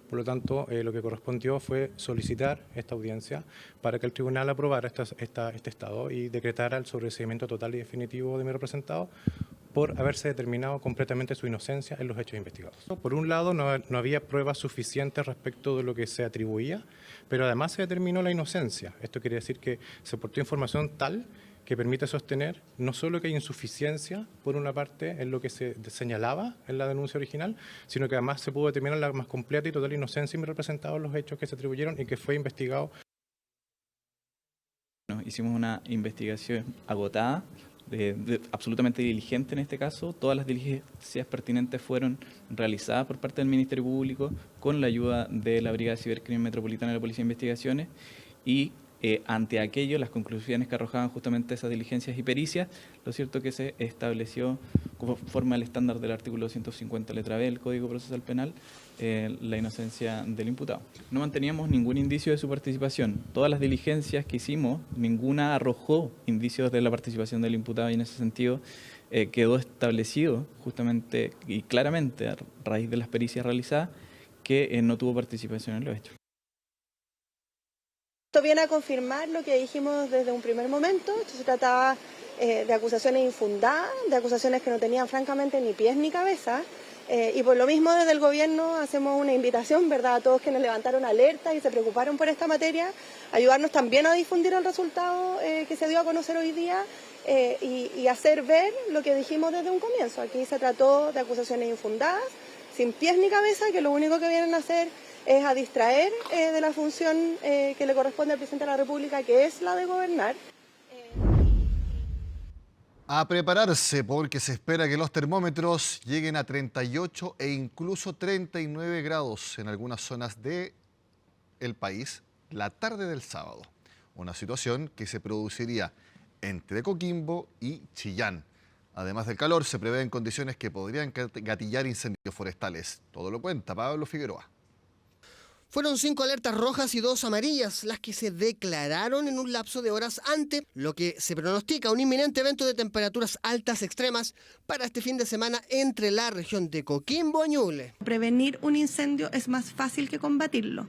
Por lo tanto, lo que correspondió fue solicitar esta audiencia para que el tribunal aprobara este estado y decretara el sobreseimiento total y definitivo de mi representado por haberse determinado completamente su inocencia en los hechos investigados. Por un lado, no había pruebas suficientes respecto de lo que se atribuía, pero además se determinó la inocencia. Esto quiere decir que se aportó información tal que permite sostener no solo que hay insuficiencia, por una parte, en lo que se señalaba en la denuncia original, sino que además se pudo determinar la más completa y total inocencia y me representaron los hechos que se atribuyeron y que fue investigado. Hicimos una investigación agotada, absolutamente diligente en este caso. Todas las diligencias pertinentes fueron realizadas por parte del Ministerio Público con la ayuda de la Brigada de Cibercrimen Metropolitana de la Policía de Investigaciones y ante aquello, las conclusiones que arrojaban justamente esas diligencias y pericias, lo cierto que se estableció, conforme al estándar del artículo 250 letra B del Código Procesal Penal, la inocencia del imputado. No manteníamos ningún indicio de su participación. Todas las diligencias que hicimos, ninguna arrojó indicios de la participación del imputado y en ese sentido quedó establecido justamente y claramente a raíz de las pericias realizadas que no tuvo participación en los hechos. Esto viene a confirmar lo que dijimos desde un primer momento. Esto se trataba de acusaciones infundadas, de acusaciones que no tenían francamente ni pies ni cabeza. Y por lo mismo desde el gobierno hacemos una invitación, ¿verdad?, a todos quienes levantaron alerta y se preocuparon por esta materia, ayudarnos también a difundir el resultado que se dio a conocer hoy día y hacer ver lo que dijimos desde un comienzo. Aquí se trató de acusaciones infundadas, sin pies ni cabeza, que lo único que vienen a hacer es a distraer de la función que le corresponde al presidente de la República, que es la de gobernar. A prepararse porque se espera que los termómetros lleguen a 38 e incluso 39 grados en algunas zonas del país la tarde del sábado. Una situación que se produciría entre Coquimbo y Chillán. Además del calor, se prevén condiciones que podrían gatillar incendios forestales. Todo lo cuenta Pablo Figueroa. Fueron 5 alertas rojas y 2 amarillas las que se declararon en un lapso de horas ante lo que se pronostica un inminente evento de temperaturas altas extremas para este fin de semana entre la región de Coquimbo y Ñuble. Prevenir un incendio es más fácil que combatirlo.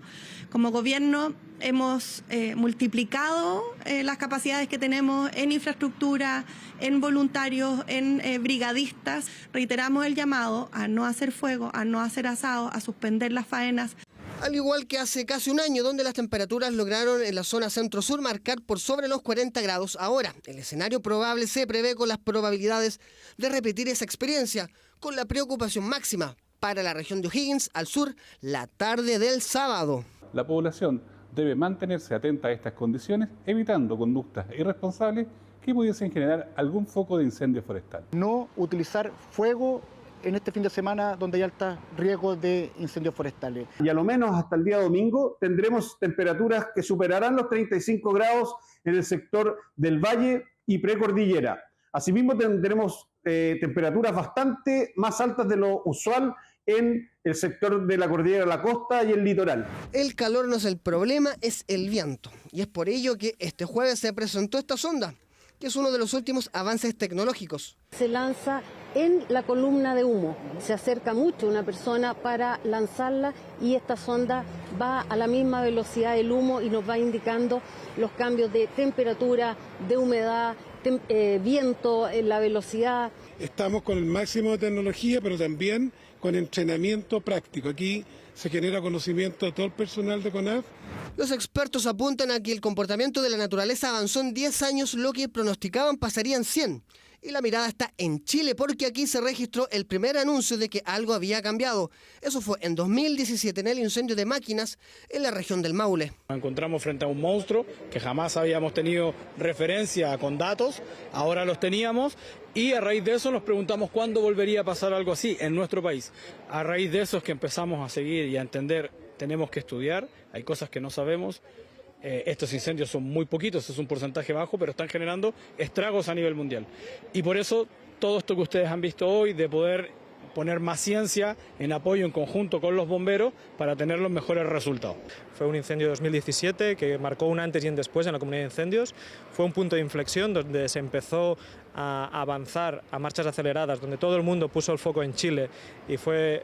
Como gobierno hemos multiplicado las capacidades que tenemos en infraestructura, en voluntarios, en brigadistas. Reiteramos el llamado a no hacer fuego, a no hacer asado, a suspender las faenas. Al igual que hace casi un año, donde las temperaturas lograron en la zona centro-sur marcar por sobre los 40 grados. Ahora, el escenario probable se prevé con las probabilidades de repetir esa experiencia, con la preocupación máxima para la región de O'Higgins al sur la tarde del sábado. La población debe mantenerse atenta a estas condiciones, evitando conductas irresponsables que pudiesen generar algún foco de incendio forestal. No utilizar fuego en este fin de semana donde hay altos riesgos de incendios forestales. Y a lo menos hasta el día domingo tendremos temperaturas que superarán los 35 grados en el sector del valle y precordillera. Asimismo tendremos temperaturas bastante más altas de lo usual en el sector de la cordillera de la costa y el litoral. El calor no es el problema, es el viento. Y es por ello que este jueves se presentó esta sonda, que es uno de los últimos avances tecnológicos. Se lanza en la columna de humo. Se acerca mucho una persona para lanzarla y esta sonda va a la misma velocidad del humo y nos va indicando los cambios de temperatura, de humedad, viento, la velocidad. Estamos con el máximo de tecnología, pero también con entrenamiento práctico. Aquí se genera conocimiento de todo el personal de CONAF. Los expertos apuntan a que el comportamiento de la naturaleza avanzó en 10 años, lo que pronosticaban pasarían 100. Y la mirada está en Chile, porque aquí se registró el primer anuncio de que algo había cambiado. Eso fue en 2017, en el incendio de máquinas en la región del Maule. Nos encontramos frente a un monstruo que jamás habíamos tenido referencia con datos, ahora los teníamos, y a raíz de eso nos preguntamos cuándo volvería a pasar algo así en nuestro país. A raíz de eso es que empezamos a seguir y a entender, tenemos que estudiar, hay cosas que no sabemos. Estos incendios son muy poquitos, es un porcentaje bajo, pero están generando estragos a nivel mundial. Y por eso todo esto que ustedes han visto hoy, de poder poner más ciencia en apoyo en conjunto con los bomberos para tener los mejores resultados. Fue un incendio de 2017 que marcó un antes y un después en la comunidad de incendios. Fue un punto de inflexión donde se empezó a avanzar a marchas aceleradas, donde todo el mundo puso el foco en Chile y fue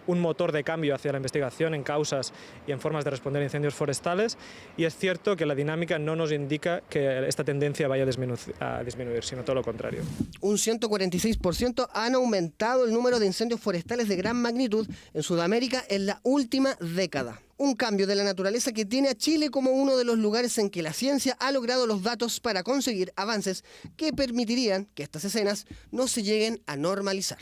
un motor de cambio hacia la investigación en causas y en formas de responder a incendios forestales. Y es cierto que la dinámica no nos indica que esta tendencia vaya a disminuir, sino todo lo contrario. Un 146% han aumentado el número de incendios forestales de gran magnitud en Sudamérica en la última década. Un cambio de la naturaleza que tiene a Chile como uno de los lugares en que la ciencia ha logrado los datos para conseguir avances que permitirían que estas escenas no se lleguen a normalizar.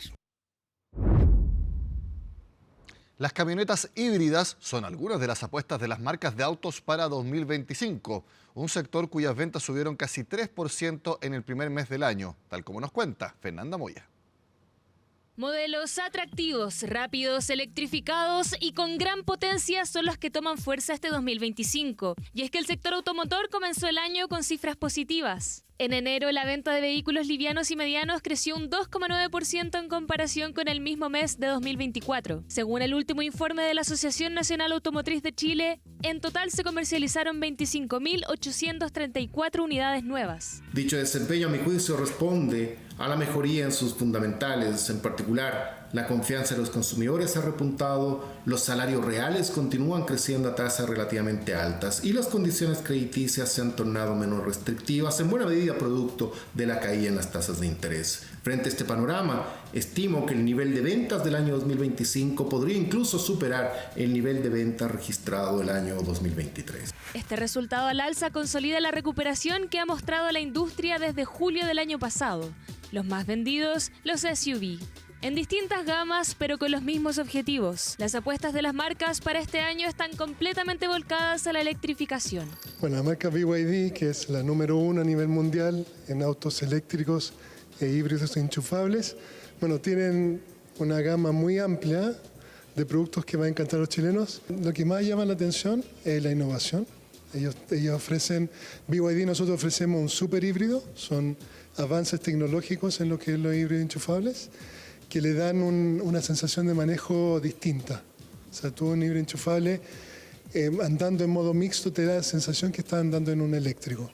Las camionetas híbridas son algunas de las apuestas de las marcas de autos para 2025, un sector cuyas ventas subieron casi 3% en el primer mes del año, tal como nos cuenta Fernanda Moya. Modelos atractivos, rápidos, electrificados y con gran potencia son los que toman fuerza este 2025. Y es que el sector automotor comenzó el año con cifras positivas. En enero, la venta de vehículos livianos y medianos creció un 2,9% en comparación con el mismo mes de 2024. Según el último informe de la Asociación Nacional Automotriz de Chile, en total se comercializaron 25.834 unidades nuevas. Dicho desempeño, a mi juicio, responde a la mejoría en sus fundamentales, en particular la confianza de los consumidores ha repuntado, los salarios reales continúan creciendo a tasas relativamente altas y las condiciones crediticias se han tornado menos restrictivas, en buena medida producto de la caída en las tasas de interés. Frente a este panorama, estimo que el nivel de ventas del año 2025 podría incluso superar el nivel de ventas registrado el año 2023. Este resultado al alza consolida la recuperación que ha mostrado la industria desde julio del año pasado. Los más vendidos, los SUV. En distintas gamas, pero con los mismos objetivos. Las apuestas de las marcas para este año están completamente volcadas a la electrificación. Bueno, la marca BYD, que es la número 1 a nivel mundial en autos eléctricos e híbridos enchufables, bueno, tienen una gama muy amplia de productos que va a encantar a los chilenos. Lo que más llama la atención es la innovación. Ellos ofrecen, BYD, nosotros ofrecemos un super híbrido, son avances tecnológicos en lo que es los híbridos enchufables, que le dan una sensación de manejo distinta. O sea, tú un híbrido enchufable andando en modo mixto te da la sensación que está andando en un eléctrico.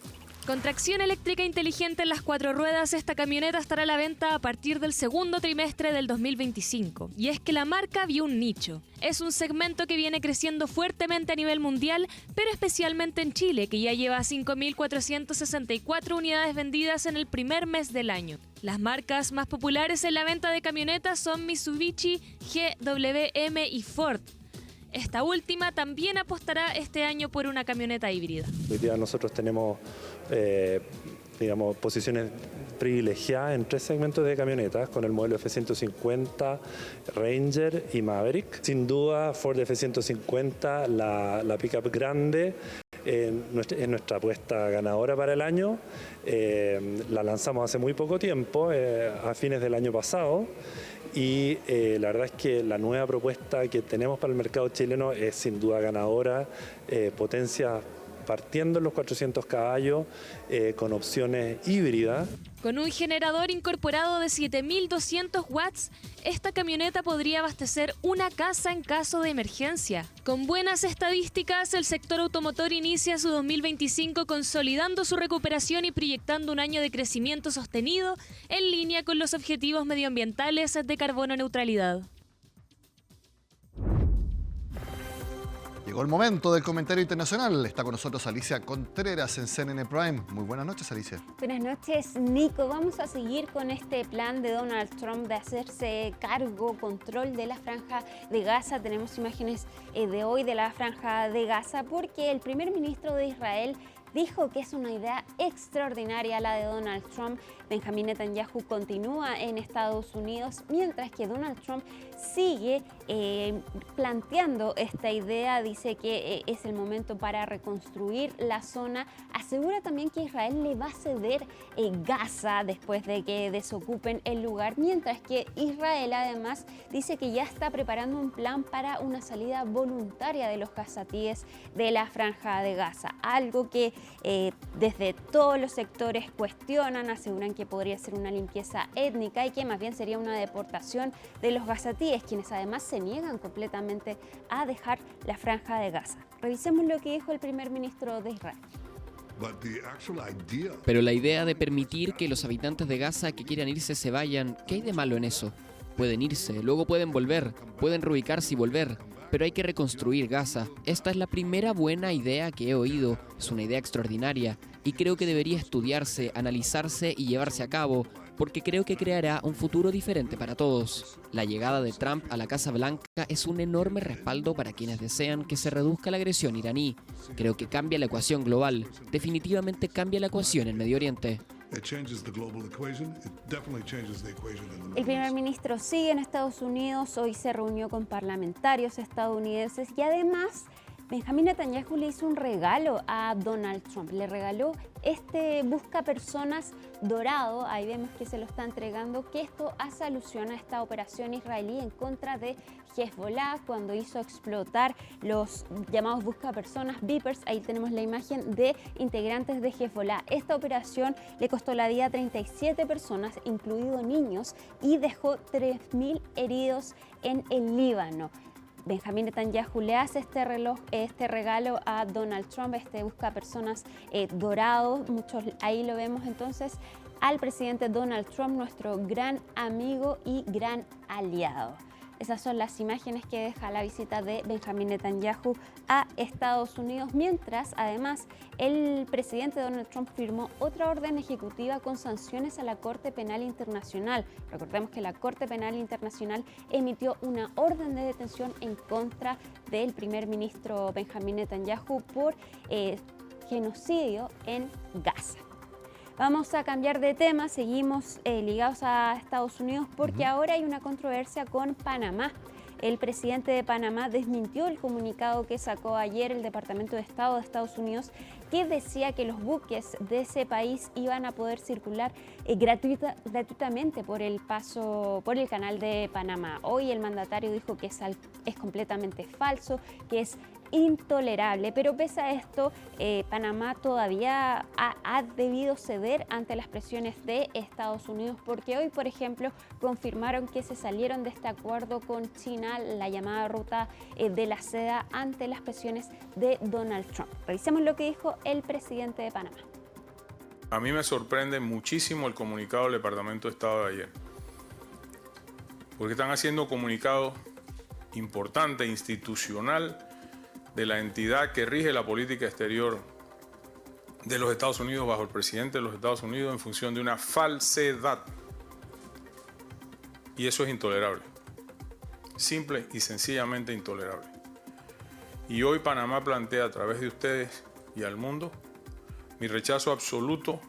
Con tracción eléctrica inteligente en las 4 ruedas, esta camioneta estará a la venta a partir del segundo trimestre del 2025. Y es que la marca vio un nicho. Es un segmento que viene creciendo fuertemente a nivel mundial, pero especialmente en Chile, que ya lleva 5.464 unidades vendidas en el primer mes del año. Las marcas más populares en la venta de camionetas son Mitsubishi, GWM y Ford. Esta última también apostará este año por una camioneta híbrida. Hoy día nosotros tenemos posiciones privilegiadas en 3 segmentos de camionetas, con el modelo F-150, Ranger y Maverick. Sin duda, Ford F-150, la pickup grande, es nuestra apuesta ganadora para el año. La lanzamos hace muy poco tiempo, a fines del año pasado. Y la verdad es que la nueva propuesta que tenemos para el mercado chileno es sin duda ganadora, potencia partiendo en los 400 caballos, con opciones híbridas. Con un generador incorporado de 7.200 watts, esta camioneta podría abastecer una casa en caso de emergencia. Con buenas estadísticas, el sector automotor inicia su 2025 consolidando su recuperación y proyectando un año de crecimiento sostenido en línea con los objetivos medioambientales de carbono neutralidad. Llegó el momento del comentario internacional. Está con nosotros Alicia Contreras en CNN Prime. Muy buenas noches, Alicia. Buenas noches, Nico. Vamos a seguir con este plan de Donald Trump de hacerse control de la Franja de Gaza. Tenemos imágenes de hoy de la Franja de Gaza porque el primer ministro de Israel dijo que es una idea extraordinaria la de Donald Trump. Benjamín Netanyahu continúa en Estados Unidos, mientras que Donald Trump sigue planteando esta idea. Dice que es el momento para reconstruir la zona. Asegura también que Israel le va a ceder Gaza después de que desocupen el lugar, mientras que Israel además dice que ya está preparando un plan para una salida voluntaria de los gazatíes de la Franja de Gaza. Algo que desde todos los sectores cuestionan, aseguran que podría ser una limpieza étnica y que más bien sería una deportación de los gazatíes, quienes además se niegan completamente a dejar la Franja de Gaza. Revisemos lo que dijo el primer ministro de Israel. Pero la idea de permitir que los habitantes de Gaza que quieran irse se vayan, ¿qué hay de malo en eso? Pueden irse, luego pueden volver, pueden reubicarse y volver. Pero hay que reconstruir Gaza. Esta es la primera buena idea que he oído. Es una idea extraordinaria y creo que debería estudiarse, analizarse y llevarse a cabo, porque creo que creará un futuro diferente para todos. La llegada de Trump a la Casa Blanca es un enorme respaldo para quienes desean que se reduzca la agresión iraní. Creo que cambia la ecuación global. Definitivamente cambia la ecuación en Medio Oriente. El primer ministro sigue en Estados Unidos, hoy se reunió con parlamentarios estadounidenses y además Benjamín Netanyahu le hizo un regalo a Donald Trump. Le regaló este buscapersonas dorado, ahí vemos que se lo está entregando, que esto hace alusión a esta operación israelí en contra de Hezbollah cuando hizo explotar los llamados buscapersonas Vipers. Ahí tenemos la imagen de integrantes de Hezbollah. Esta operación le costó la vida a 37 personas, incluidos niños, y dejó 3.000 heridos en el Líbano. Benjamín Netanyahu le hace este regalo a Donald Trump, este buscapersonas dorado. Muchos ahí lo vemos entonces al presidente Donald Trump, nuestro gran amigo y gran aliado. Esas son las imágenes que deja la visita de Benjamín Netanyahu a Estados Unidos, mientras además el presidente Donald Trump firmó otra orden ejecutiva con sanciones a la Corte Penal Internacional. Recordemos que la Corte Penal Internacional emitió una orden de detención en contra del primer ministro Benjamín Netanyahu por genocidio en Gaza. Vamos a cambiar de tema, seguimos ligados a Estados Unidos porque ahora hay una controversia con Panamá. El presidente de Panamá desmintió el comunicado que sacó ayer el Departamento de Estado de Estados Unidos, que decía que los buques de ese país iban a poder circular gratuitamente por el canal de Panamá. Hoy el mandatario dijo que es completamente falso, que es intolerable. Pero pese a esto, Panamá todavía ha debido ceder ante las presiones de Estados Unidos, porque hoy, por ejemplo, confirmaron que se salieron de este acuerdo con China, la llamada ruta de la seda, ante las presiones de Donald Trump. Revisemos lo que dijo el presidente de Panamá. A mí me sorprende muchísimo el comunicado del Departamento de Estado de ayer, porque están haciendo comunicado importante, institucional, de la entidad que rige la política exterior de los Estados Unidos bajo el presidente de los Estados Unidos en función de una falsedad. Y eso es intolerable, simple y sencillamente intolerable. Y hoy Panamá plantea a través de ustedes y al mundo mi rechazo absoluto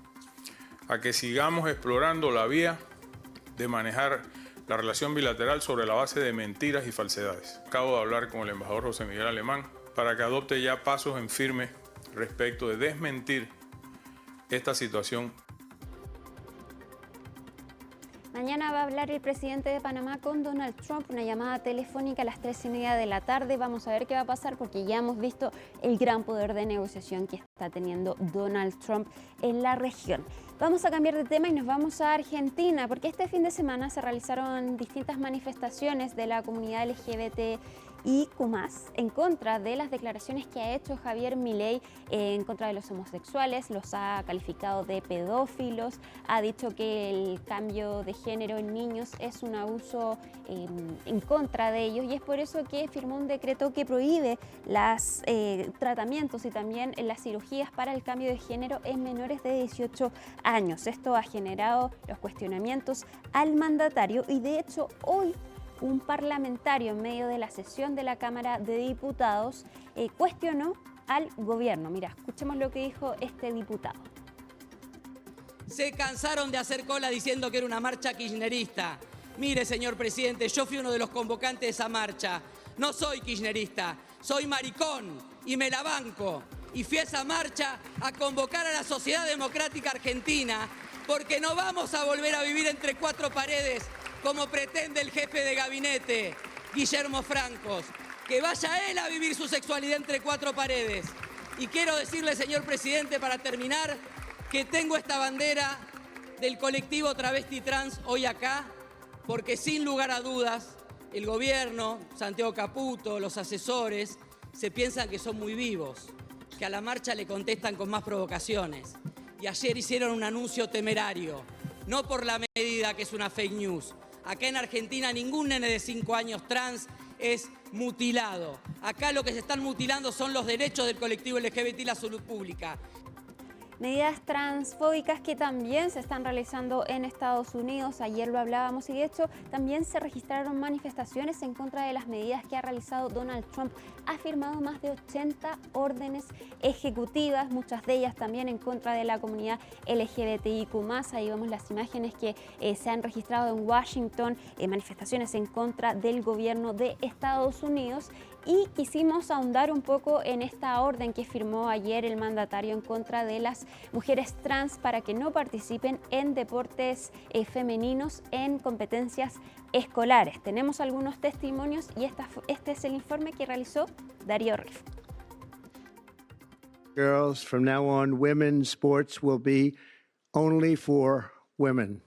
a que sigamos explorando la vía de manejar la relación bilateral sobre la base de mentiras y falsedades. Acabo de hablar con el embajador José Miguel Alemán para que adopte ya pasos en firme respecto de desmentir esta situación. Mañana va a hablar el presidente de Panamá con Donald Trump, una llamada telefónica a las 3:30 de la tarde. Vamos a ver qué va a pasar, porque ya hemos visto el gran poder de negociación que está teniendo Donald Trump en la región. Vamos a cambiar de tema y nos vamos a Argentina, porque este fin de semana se realizaron distintas manifestaciones de la comunidad LGBTIQ+, en contra de las declaraciones que ha hecho Javier Milei en contra de los homosexuales. Los ha calificado de pedófilos, ha dicho que el cambio de género en niños es un abuso en contra de ellos, y es por eso que firmó un decreto que prohíbe los tratamientos y también las cirugías para el cambio de género en menores de 18 años. Esto ha generado los cuestionamientos al mandatario, y de hecho hoy un parlamentario, en medio de la sesión de la Cámara de Diputados, cuestionó al gobierno. Mira, escuchemos lo que dijo este diputado. Se cansaron de hacer cola diciendo que era una marcha kirchnerista. Mire, señor presidente, yo fui uno de los convocantes de esa marcha. No soy kirchnerista, soy maricón y me la banco. Y fui a esa marcha a convocar a la sociedad democrática argentina, porque no vamos a volver a vivir entre cuatro paredes como pretende el jefe de gabinete, Guillermo Francos. Que vaya él a vivir su sexualidad entre cuatro paredes. Y quiero decirle, señor presidente, para terminar, que tengo esta bandera del colectivo travesti trans hoy acá, porque sin lugar a dudas, el gobierno, Santiago Caputo, los asesores, se piensan que son muy vivos, que a la marcha le contestan con más provocaciones. Y ayer hicieron un anuncio temerario, no por la medida que es una fake news. Acá en Argentina ningún nene de 5 años trans es mutilado. Acá lo que se están mutilando son los derechos del colectivo LGBT y la salud pública. Medidas transfóbicas que también se están realizando en Estados Unidos. Ayer lo hablábamos, y de hecho también se registraron manifestaciones en contra de las medidas que ha realizado Donald Trump. Ha firmado más de 80 órdenes ejecutivas, muchas de ellas también en contra de la comunidad LGBTIQ+. Ahí vemos las imágenes que se han registrado en Washington, manifestaciones en contra del gobierno de Estados Unidos. Y quisimos ahondar un poco en esta orden que firmó ayer el mandatario en contra de las mujeres trans para que no participen en deportes femeninos en competencias escolares. Tenemos algunos testimonios y este es el informe que realizó Darío Riff. Girls, from now on, women's sports will be only for women.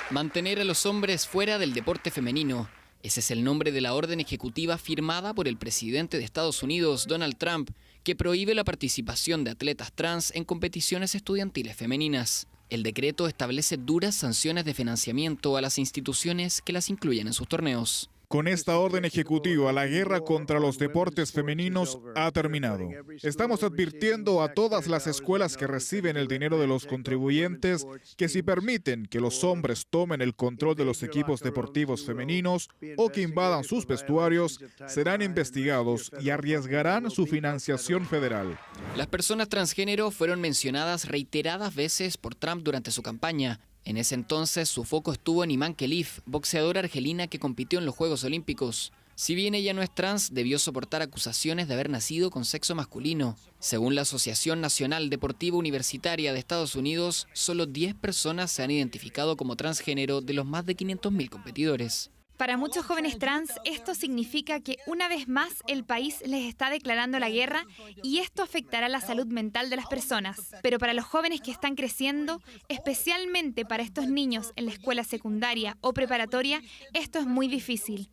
Mantener a los hombres fuera del deporte femenino. Ese es el nombre de la orden ejecutiva firmada por el presidente de Estados Unidos, Donald Trump, que prohíbe la participación de atletas trans en competiciones estudiantiles femeninas. El decreto establece duras sanciones de financiamiento a las instituciones que las incluyen en sus torneos. Con esta orden ejecutiva, la guerra contra los deportes femeninos ha terminado. Estamos advirtiendo a todas las escuelas que reciben el dinero de los contribuyentes que si permiten que los hombres tomen el control de los equipos deportivos femeninos o que invadan sus vestuarios, serán investigados y arriesgarán su financiación federal. Las personas transgénero fueron mencionadas reiteradas veces por Trump durante su campaña. En ese entonces su foco estuvo en Iman Khelif, boxeadora argelina que compitió en los Juegos Olímpicos. Si bien ella no es trans, debió soportar acusaciones de haber nacido con sexo masculino. Según la Asociación Nacional Deportiva Universitaria de Estados Unidos, solo 10 personas se han identificado como transgénero de los más de 500.000 competidores. Para muchos jóvenes trans, esto significa que una vez más el país les está declarando la guerra y esto afectará la salud mental de las personas. Pero para los jóvenes que están creciendo, especialmente para estos niños en la escuela secundaria o preparatoria, esto es muy difícil.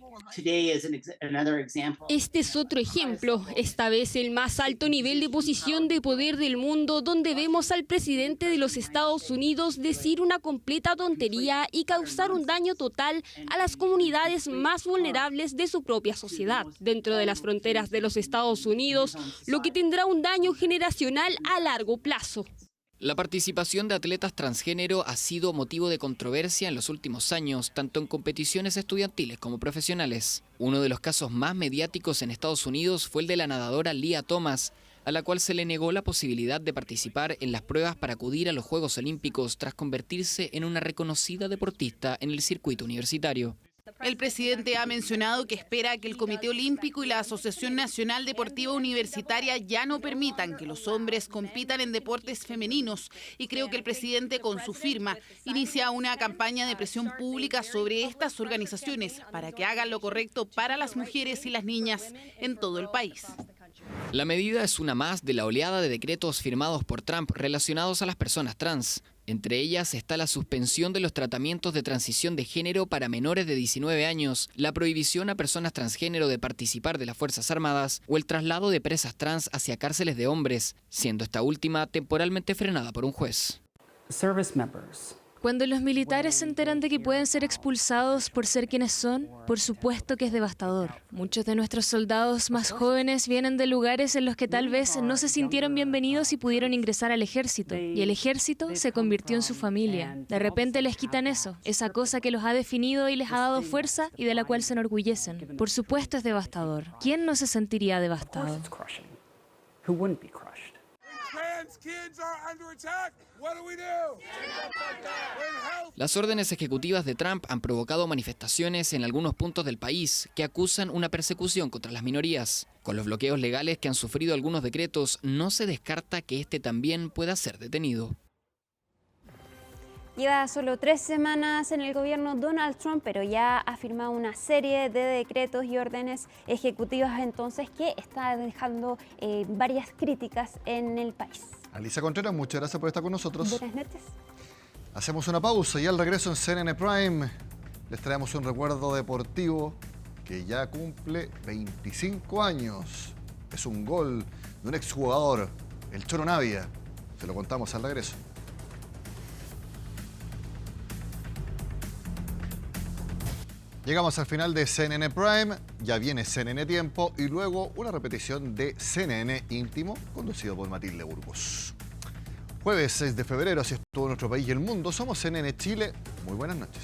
Este es otro ejemplo, esta vez el más alto nivel de posición de poder del mundo, donde vemos al presidente de los Estados Unidos decir una completa tontería y causar un daño total a las comunidades más vulnerables de su propia sociedad, dentro de las fronteras de los Estados Unidos, lo que tendrá un daño generacional a largo plazo. La participación de atletas transgénero ha sido motivo de controversia en los últimos años, tanto en competiciones estudiantiles como profesionales. Uno de los casos más mediáticos en Estados Unidos fue el de la nadadora Lia Thomas, a la cual se le negó la posibilidad de participar en las pruebas para acudir a los Juegos Olímpicos tras convertirse en una reconocida deportista en el circuito universitario. El presidente ha mencionado que espera que el Comité Olímpico y la Asociación Nacional Deportiva Universitaria ya no permitan que los hombres compitan en deportes femeninos y creo que el presidente con su firma inicia una campaña de presión pública sobre estas organizaciones para que hagan lo correcto para las mujeres y las niñas en todo el país. La medida es una más de la oleada de decretos firmados por Trump relacionados a las personas trans. Entre ellas está la suspensión de los tratamientos de transición de género para menores de 19 años, la prohibición a personas transgénero de participar de las Fuerzas Armadas o el traslado de presas trans hacia cárceles de hombres, siendo esta última temporalmente frenada por un juez. Cuando los militares se enteran de que pueden ser expulsados por ser quienes son, por supuesto que es devastador. Muchos de nuestros soldados más jóvenes vienen de lugares en los que tal vez no se sintieron bienvenidos y pudieron ingresar al ejército. Y el ejército se convirtió en su familia. De repente les quitan eso, esa cosa que los ha definido y les ha dado fuerza y de la cual se enorgullecen. Por supuesto es devastador. ¿Quién no se sentiría devastado? Las órdenes ejecutivas de Trump han provocado manifestaciones en algunos puntos del país que acusan una persecución contra las minorías. Con los bloqueos legales que han sufrido algunos decretos, no se descarta que este también pueda ser detenido. Lleva solo 3 semanas en el gobierno Donald Trump, pero ya ha firmado una serie de decretos y órdenes ejecutivas entonces que está dejando varias críticas en el país. Alicia Contreras, muchas gracias por estar con nosotros. Buenas noches. Hacemos una pausa y al regreso en CNN Prime les traemos un recuerdo deportivo que ya cumple 25 años. Es un gol de un exjugador, el Choro Navia. Se lo contamos al regreso. Llegamos al final de CNN Prime, ya viene CNN Tiempo y luego una repetición de CNN Íntimo, conducido por Matilde Burgos. Jueves 6 de febrero, así es todo nuestro país y el mundo. Somos CNN Chile. Muy buenas noches.